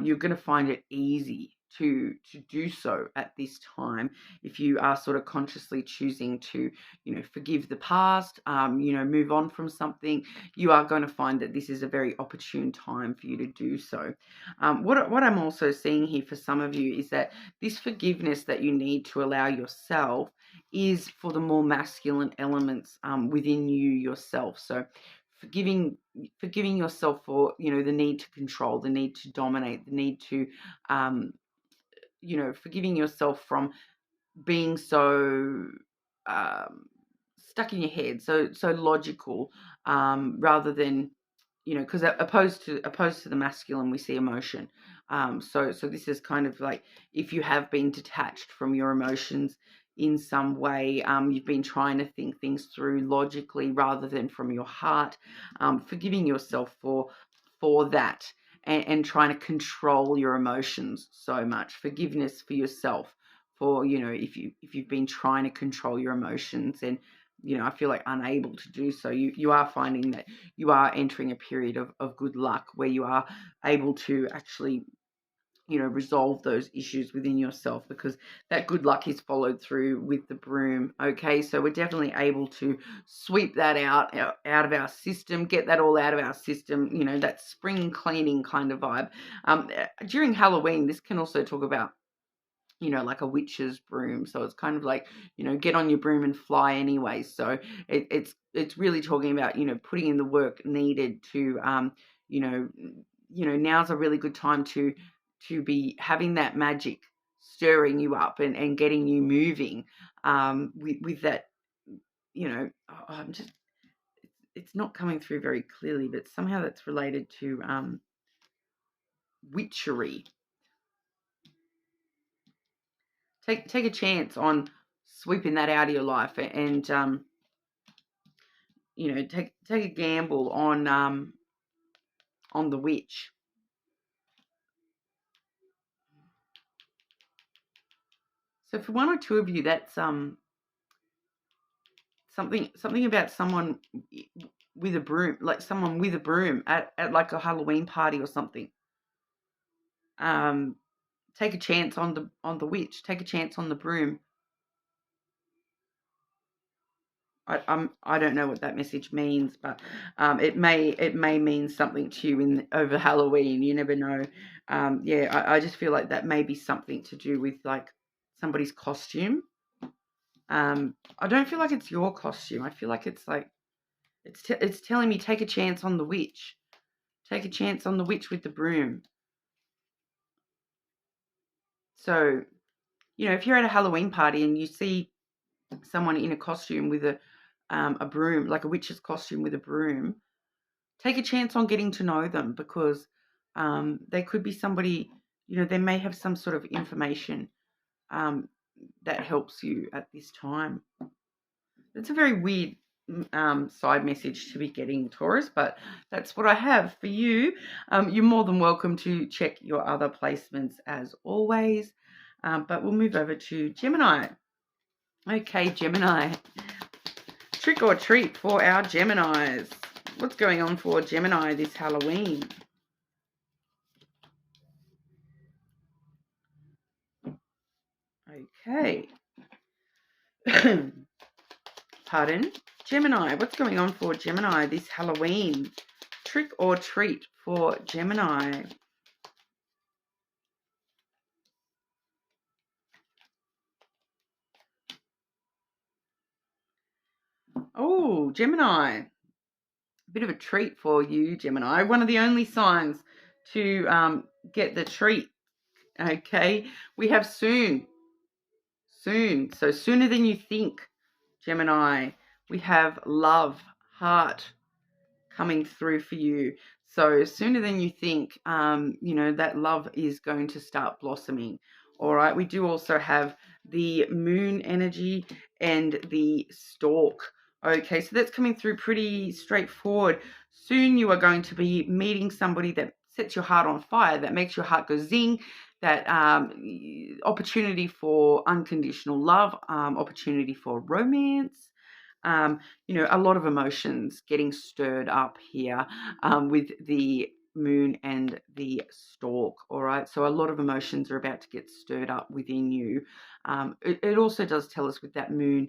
you're going to find it easy to do so at this time if you are sort of consciously choosing to, you know, forgive the past, you know, move on from something. You are going to find that this is a very opportune time for you to do so. What I'm also seeing here for some of you is that this forgiveness that you need to allow yourself is for the more masculine elements within you yourself. So forgiving yourself for, you know, the need to control, the need to dominate, the need to, you know, forgiving yourself from being so stuck in your head, so logical, rather than, you know, because opposed to the masculine, we see emotion. So this is kind of like if you have been detached from your emotions in some way, you've been trying to think things through logically rather than from your heart, forgiving yourself for that and trying to control your emotions so much. Forgiveness for yourself for, you know, if you've been trying to control your emotions and, you know, I feel like unable to do so, you are finding that you are entering a period of good luck where you are able to actually, you know, resolve those issues within yourself, because that good luck is followed through with the broom. Okay, so we're definitely able to sweep that out of our system, get that all out of our system, you know, that spring cleaning kind of vibe. During Halloween, this can also talk about, you know, like a witch's broom. So it's kind of like, you know, get on your broom and fly anyway. So it's really talking about, you know, putting in the work needed to, you know, now's a really good time to be having that magic stirring you up and getting you moving, with that, you know, I'm just, it's not coming through very clearly, but somehow that's related to witchery. Take a chance on sweeping that out of your life and you know, take a gamble on the witch. So for one or two of you, that's something about someone with a broom, like someone with a broom at like a Halloween party or something. Take a chance on the witch. Take a chance on the broom. I don't know what that message means, but it may mean something to you over Halloween. You never know. Yeah, I just feel like that may be something to do with like somebody's costume. I don't feel like it's your costume. I feel like it's like it's telling me take a chance on the witch. Take a chance on the witch with the broom. So, you know, if you're at a Halloween party and you see someone in a costume with a broom, like a witch's costume with a broom, take a chance on getting to know them, because they could be somebody, you know, they may have some sort of information that helps you at this time. It's a very weird side message to be getting, Taurus, but that's what I have for you. You're more than welcome to check your other placements as always, but we'll move over to Gemini. Okay, Gemini. Trick or treat for our Geminis. What's going on for Gemini this Halloween? Okay. Pardon? Gemini. What's going on for Gemini this Halloween? Trick or treat for Gemini. Oh, Gemini. A bit of a treat for you, Gemini. One of the only signs to get the treat. Okay. We have soon. Soon. So sooner than you think, Gemini. We have love, heart coming through for you. So sooner than you think, you know, that love is going to start blossoming. All right. We do also have the moon energy and the stork. Okay, so that's coming through pretty straightforward. Soon you are going to be meeting somebody that sets your heart on fire, that makes your heart go zing, that opportunity for unconditional love, opportunity for romance. You know, a lot of emotions getting stirred up here with the moon and the stork. All right, so a lot of emotions are about to get stirred up within you. It also does tell us with that moon,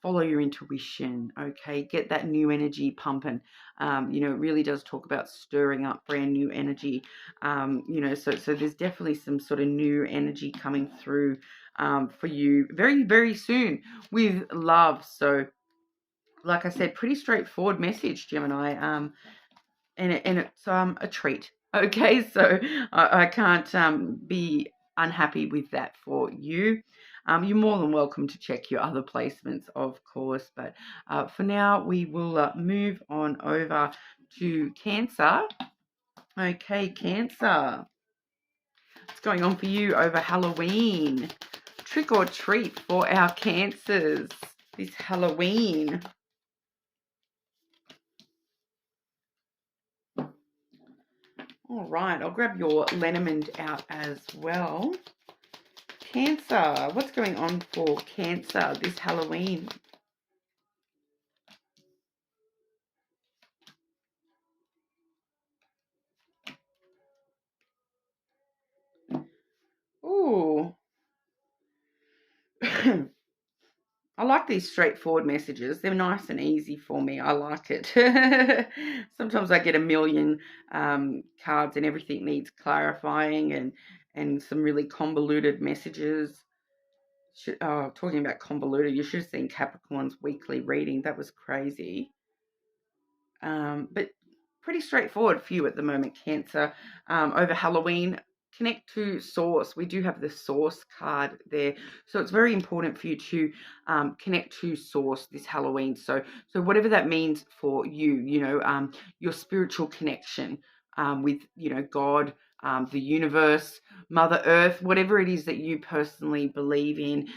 follow your intuition. Okay, get that new energy pumping. You know, it really does talk about stirring up brand new energy. You know, so there's definitely some sort of new energy coming through for you very, very soon with love. So like I said, pretty straightforward message, Gemini, and it's a treat. Okay, so I can't be unhappy with that for you. You're more than welcome to check your other placements, of course, but for now we will move on over to Cancer. Okay, Cancer. What's going on for you over Halloween? Trick or treat for our Cancers this Halloween. All right, I'll grab your lenormand out as well. Cancer, what's going on for Cancer this Halloween? Ooh. I like these straightforward messages. They're nice and easy for me. I like it. Sometimes I get a million cards and everything needs clarifying and some really convoluted messages. Talking about convoluted, you should have seen Capricorn's weekly reading. That was crazy. But pretty straightforward for you at the moment, Cancer. Over Halloween, connect to source. We do have the source card there, so it's very important for you to connect to source this Halloween. So whatever that means for you, you know, your spiritual connection with, you know, God, the universe, Mother Earth, whatever it is that you personally believe in,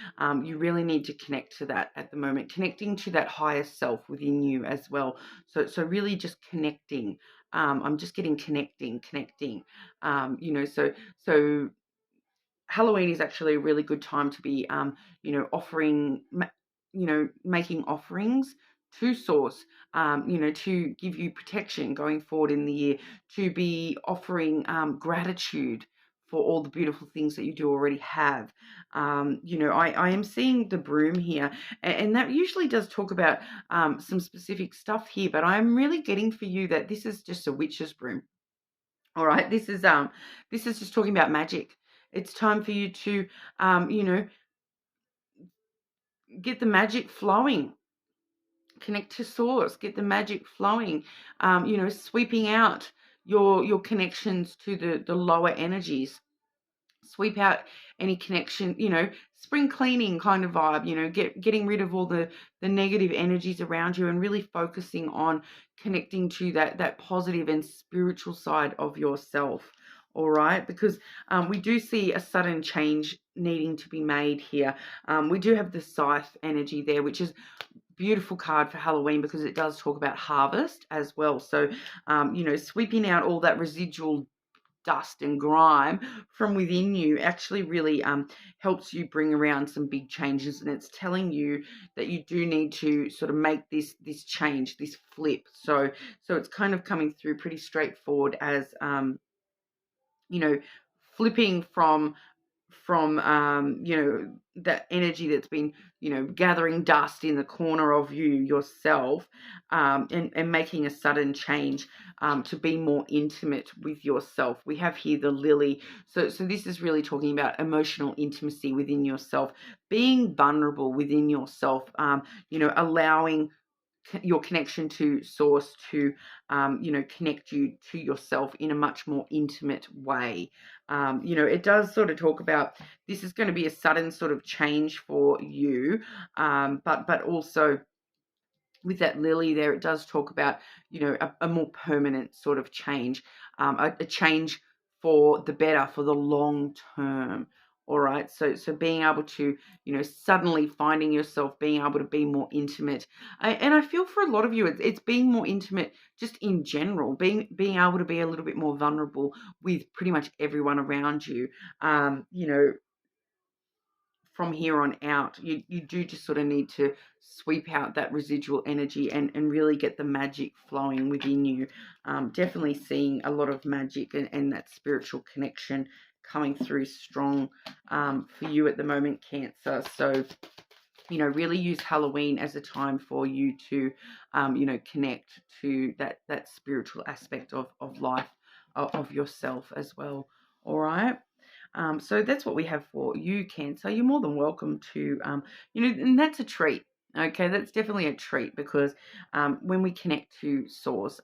you really need to connect to that at the moment, connecting to that higher self within you as well. So really just connecting. I'm just getting connecting. You know, so Halloween is actually a really good time to be, you know, you know, making offerings to source, you know, to give you protection going forward in the year, to be offering gratitude for all the beautiful things that you do already have. You know, I am seeing the broom here, and that usually does talk about some specific stuff here, but I'm really getting for you that this is just a witch's broom. All right, this is just talking about magic. It's time for you to you know, get the magic flowing. Connect to source, get the magic flowing, you know, sweeping out your connections to the lower energies. Sweep out any connection, you know, spring cleaning kind of vibe, you know, getting rid of all the negative energies around you and really focusing on connecting to that positive and spiritual side of yourself. All right, because we do see a sudden change needing to be made here. We do have the scythe energy there, which is beautiful card for Halloween because it does talk about harvest as well. So, you know, sweeping out all that residual dust and grime from within you actually really helps you bring around some big changes, and it's telling you that you do need to sort of make this change, this flip. So it's kind of coming through pretty straightforward as you know, flipping from you know, that energy that's been, you know, gathering dust in the corner of you yourself, and making a sudden change to be more intimate with yourself. We have here the lily. So this is really talking about emotional intimacy within yourself, being vulnerable within yourself, you know, allowing your connection to source to you know, connect you to yourself in a much more intimate way. You know, it does sort of talk about this is going to be a sudden sort of change for you, but also with that lily there, it does talk about, you know, a more permanent sort of change, a change for the better, for the long term. All right, so being able to, you know, suddenly finding yourself being able to be more intimate, and I feel for a lot of you, it's being more intimate just in general, being able to be a little bit more vulnerable with pretty much everyone around you. You know, from here on out, you do just sort of need to sweep out that residual energy and really get the magic flowing within you. Definitely seeing a lot of magic and that spiritual connection coming through strong for you at the moment, Cancer. So, you know, really use Halloween as a time for you to, you know, connect to that spiritual aspect of life, of yourself as well. All right. So that's what we have for you, Cancer. You're more than welcome to, you know, and that's a treat. Okay, that's definitely a treat because when we connect to Source,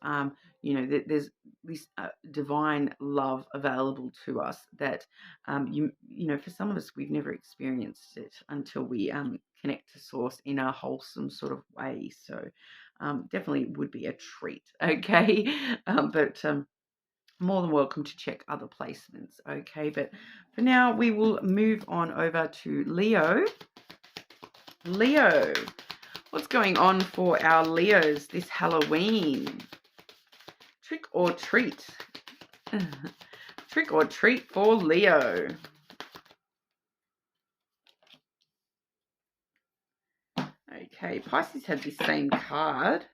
you know, there's this divine love available to us that, you know, for some of us, we've never experienced it until we connect to Source in a wholesome sort of way. So definitely would be a treat. Okay, but more than welcome to check other placements. Okay, but for now we will move on over to Leo. Leo, what's going on for our Leos this Halloween? Trick or treat? Trick or treat for Leo. Okay, Pisces had this same card.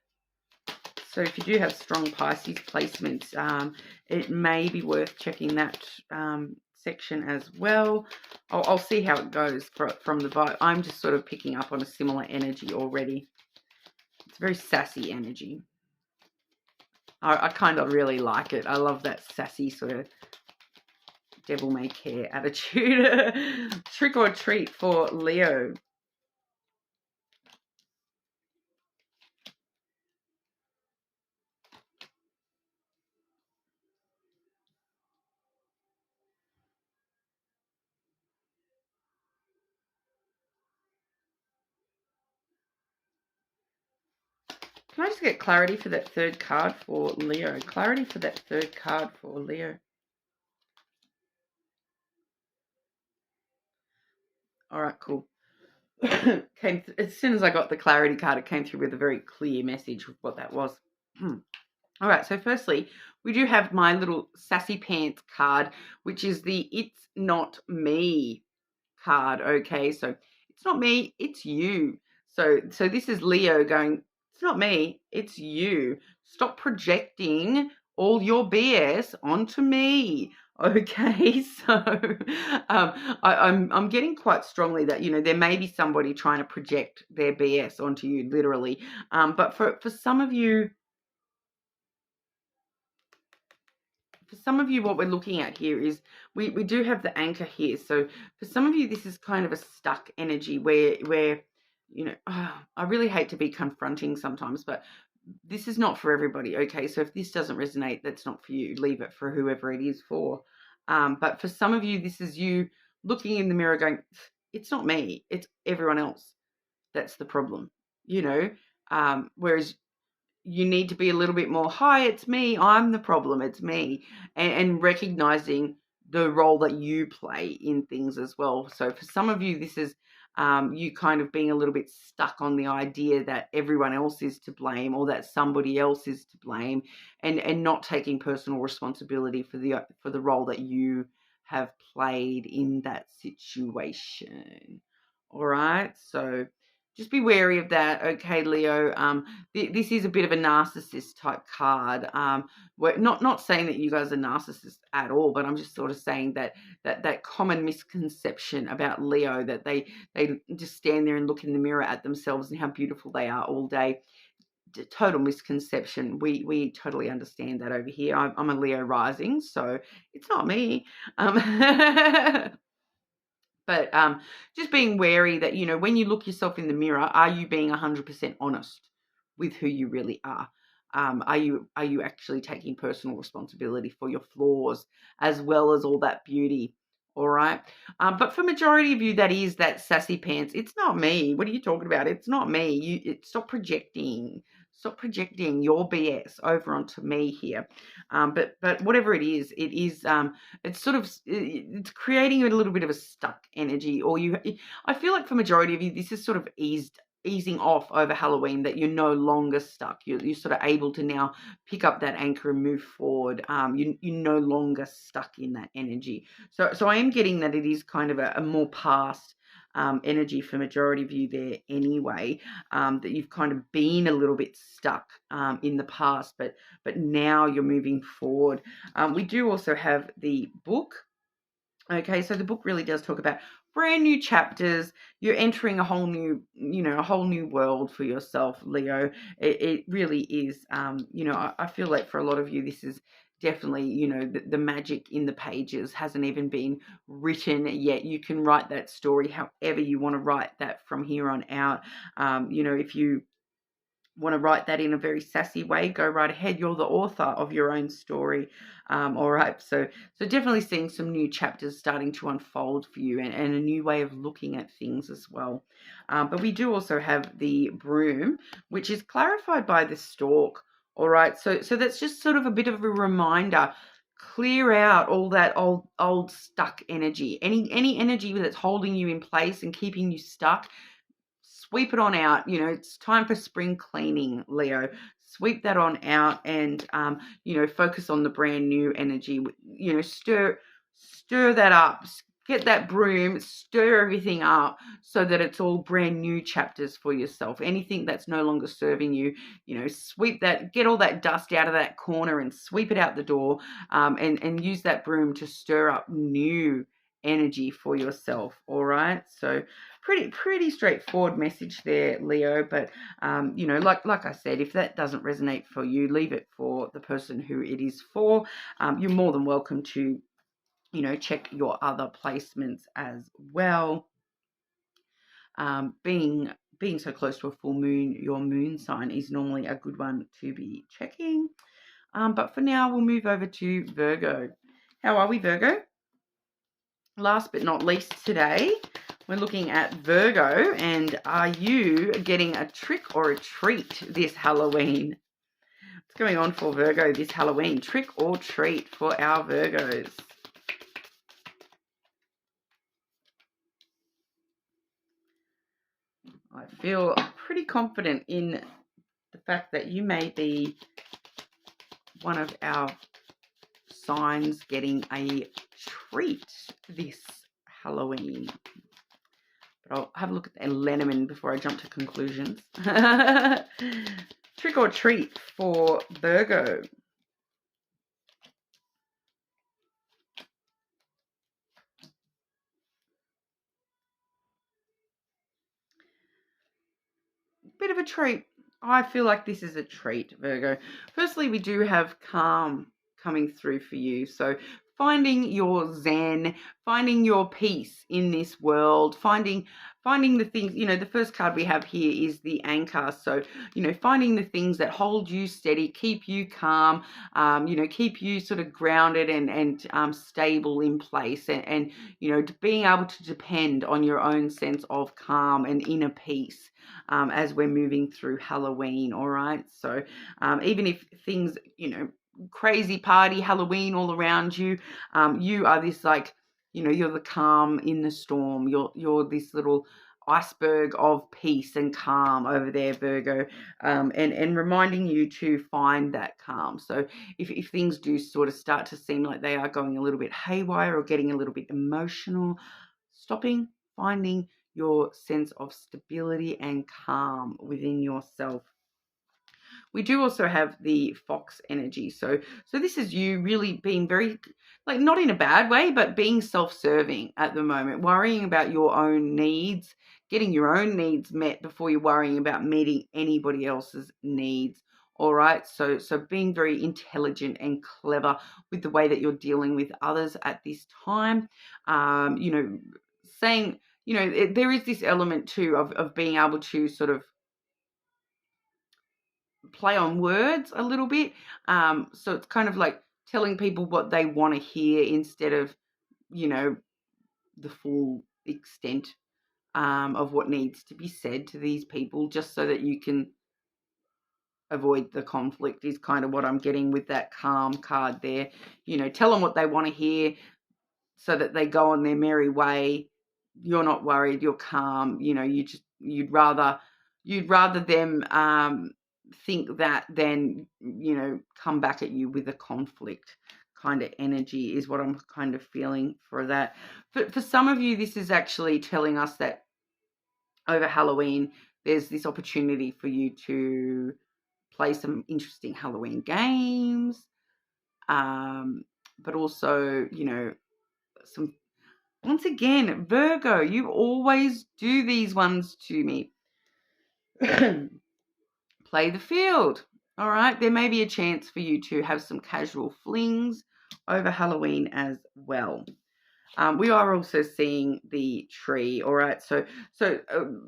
So if you do have strong Pisces placements, it may be worth checking that section as well. I'll see how it goes from the vibe. I'm just sort of picking up on a similar energy already. It's very sassy energy. I kind of really like it. I love that sassy sort of devil may care attitude. Trick or treat for Leo. Can I just get clarity for that third card for Leo? Clarity for that third card for Leo. All right, cool. As soon as I got the clarity card, it came through with a very clear message of what that was. All right, so firstly, we do have my little sassy pants card, which is the It's Not Me card. Okay, so it's not me, it's you. So this is Leo going, it's not me, it's you. Stop projecting all your BS onto me. Okay, so I'm getting quite strongly that, you know, there may be somebody trying to project their BS onto you, literally. But for some of you, what we're looking at here is we do have the anchor here. So for some of you, this is kind of a stuck energy where you know, I really hate to be confronting sometimes, but this is not for everybody. Okay, so if this doesn't resonate, that's not for you. Leave it for whoever it is for. But for some of you, this is you looking in the mirror going, it's not me, it's everyone else. That's the problem, you know. Whereas you need to be a little bit more, hi, it's me, I'm the problem, it's me, and recognizing the role that you play in things as well. So for some of you, this is you kind of being a little bit stuck on the idea that everyone else is to blame or that somebody else is to blame, and not taking personal responsibility for the role that you have played in that situation. All right, so just be wary of that, okay, Leo. This is a bit of a narcissist type card. We're not saying that you guys are narcissists at all, but I'm just sort of saying that common misconception about Leo, that they just stand there and look in the mirror at themselves and how beautiful they are all day. Total misconception. We totally understand that over here. I'm a Leo rising, so it's not me. But just being wary that, you know, when you look yourself in the mirror, are you being 100% honest with who you really are? Are you actually taking personal responsibility for your flaws as well as all that beauty? All right. But for majority of you, that is that sassy pants. It's not me. What are you talking about? It's not me. Stop projecting. Stop projecting your BS over onto me here. But whatever it is, it's sort of, it's creating a little bit of a stuck energy, or I feel like for majority of you, this is sort of easing off over Halloween, that you're no longer stuck. You're sort of able to now pick up that anchor and move forward. You're no longer stuck in that energy. So I am getting that it is kind of a more past energy for majority of you there anyway, that you've kind of been a little bit stuck in the past, but now you're moving forward. We do also have the book. Okay, so the book really does talk about brand new chapters. You're entering a whole new, you know, a whole new world for yourself, Leo. It really is. You know, I feel like for a lot of you, this is definitely, you know, the magic in the pages hasn't even been written yet. You can write that story however you want to write that from here on out. You know, if you want to write that in a very sassy way, go right ahead. You're the author of your own story. All right, so definitely seeing some new chapters starting to unfold for you, and a new way of looking at things as well. But we do also have the broom, which is clarified by the stork. All right, so that's just sort of a bit of a reminder. Clear out all that old stuck energy, any energy that's holding you in place and keeping you stuck. Sweep it on out. You know, it's time for spring cleaning, Leo. Sweep that on out, and you know, focus on the brand new energy. You know, stir that up. Get that broom, stir everything up so that it's all brand new chapters for yourself. Anything that's no longer serving you, you know, sweep that, get all that dust out of that corner and sweep it out the door, and use that broom to stir up new energy for yourself. All right, so pretty straightforward message there, Leo. But you know, like I said, if that doesn't resonate for you, leave it for the person who it is for. You're more than welcome to, you know, check your other placements as well. Being so close to a full moon, your moon sign is normally a good one to be checking. But for now, we'll move over to Virgo. How are we, Virgo? Last but not least today, we're looking at Virgo, and are you getting a trick or a treat this Halloween? What's going on for Virgo this Halloween? Trick or treat for our Virgos? I feel pretty confident in the fact that you may be one of our signs getting a treat this Halloween. But I'll have a look at the lenormand before I jump to conclusions. Trick or treat for Virgo. bit of a treat. I feel like this is a treat, Virgo. Firstly, we do have calm coming through for you. So finding your zen, finding your peace in this world, finding the things, the first card we have here is the anchor. So, finding the things that hold you steady, keep you calm, keep you sort of grounded and stable in place, and being able to depend on your own sense of calm and inner peace. As we're moving through Halloween, all right? So even if things, crazy party, Halloween all around you, you are this you're the calm in the storm. You're this little iceberg of peace and calm over there, Virgo, and reminding you to find that calm. So if things do sort of start to seem like they are going a little bit haywire or getting a little bit emotional, stopping, finding your sense of stability and calm within yourself. We do also have the fox energy. So this is you really being very, not in a bad way, but being self-serving at the moment, worrying about your own needs, getting your own needs met before you're worrying about meeting anybody else's needs. All right. So being very intelligent and clever with the way that you're dealing with others at this time. Saying, there is this element too of being able to sort of play on words a little bit. So it's kind of like telling people what they want to hear instead of, the full extent of what needs to be said to these people, just so that you can avoid the conflict is kind of what I'm getting with that calm card there. Tell them what they want to hear so that they go on their merry way. You're not worried, you're calm. You'd rather them think that than come back at you with a conflict kind of energy is what I'm kind of feeling for that. For some of you, this is actually telling us that over Halloween there's this opportunity for you to play some interesting Halloween games, but also some, once again, Virgo, you always do these ones to me. Play the field. All right. There may be a chance for you to have some casual flings over Halloween as well. We are also seeing the tree. All right. So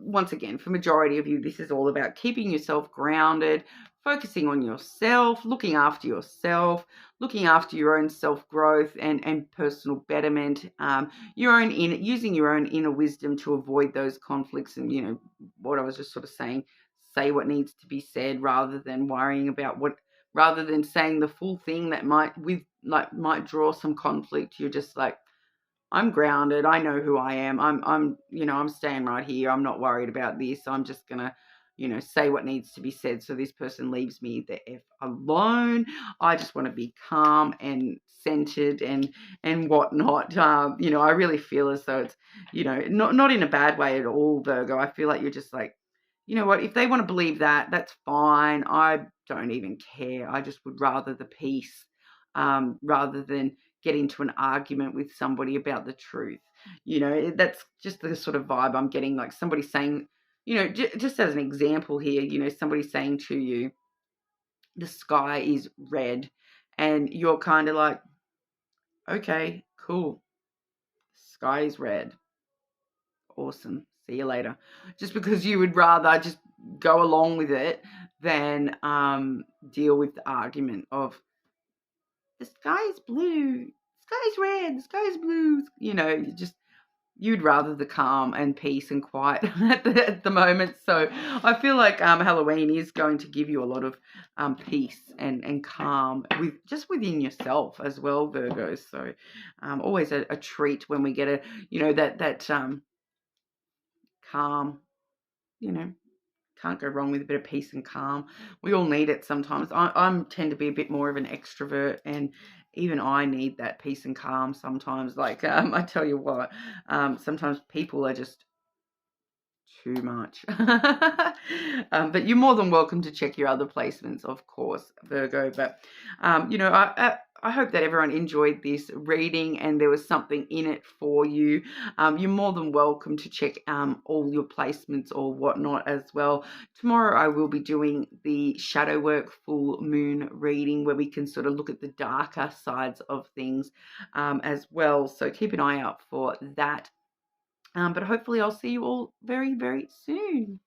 once again, for majority of you, this is all about keeping yourself grounded, focusing on yourself, looking after your own self-growth and personal betterment, using your own inner wisdom to avoid those conflicts. And, what I was just sort of saying, say what needs to be said rather than worrying about rather than saying the full thing that might draw some conflict. You're just like, I'm grounded. I know who I am. I'm staying right here. I'm not worried about this. I'm just going to, say what needs to be said so this person leaves me the F alone. I just want to be calm and centered and whatnot. I really feel as though it's, not in a bad way at all, Virgo. I feel like you're just like, you know what, if they want to believe that, that's fine. I don't even care. I just would rather the peace, rather than get into an argument with somebody about the truth. That's just the sort of vibe I'm getting, like somebody saying, just as an example here, somebody saying to you, the sky is red, and you're kind of like, okay, cool, sky is red, awesome, see you later. Just because you would rather just go along with it than deal with the argument of the sky is blue, the sky is red, the sky is blue. You'd rather the calm and peace and quiet at the moment. So I feel like Halloween is going to give you a lot of peace and calm within yourself as well, Virgos. So always a treat when we get that calm, can't go wrong with a bit of peace and calm. We all need it sometimes. I tend to be a bit more of an extrovert, and even I need that peace and calm sometimes. Like, I tell you what, sometimes people are just too much. But you're more than welcome to check your other placements, of course, Virgo. But, I hope that everyone enjoyed this reading and there was something in it for you. You're more than welcome to check all your placements or whatnot as well. Tomorrow I will be doing the shadow work full moon reading, where we can sort of look at the darker sides of things as well. So keep an eye out for that. But hopefully I'll see you all very, very soon.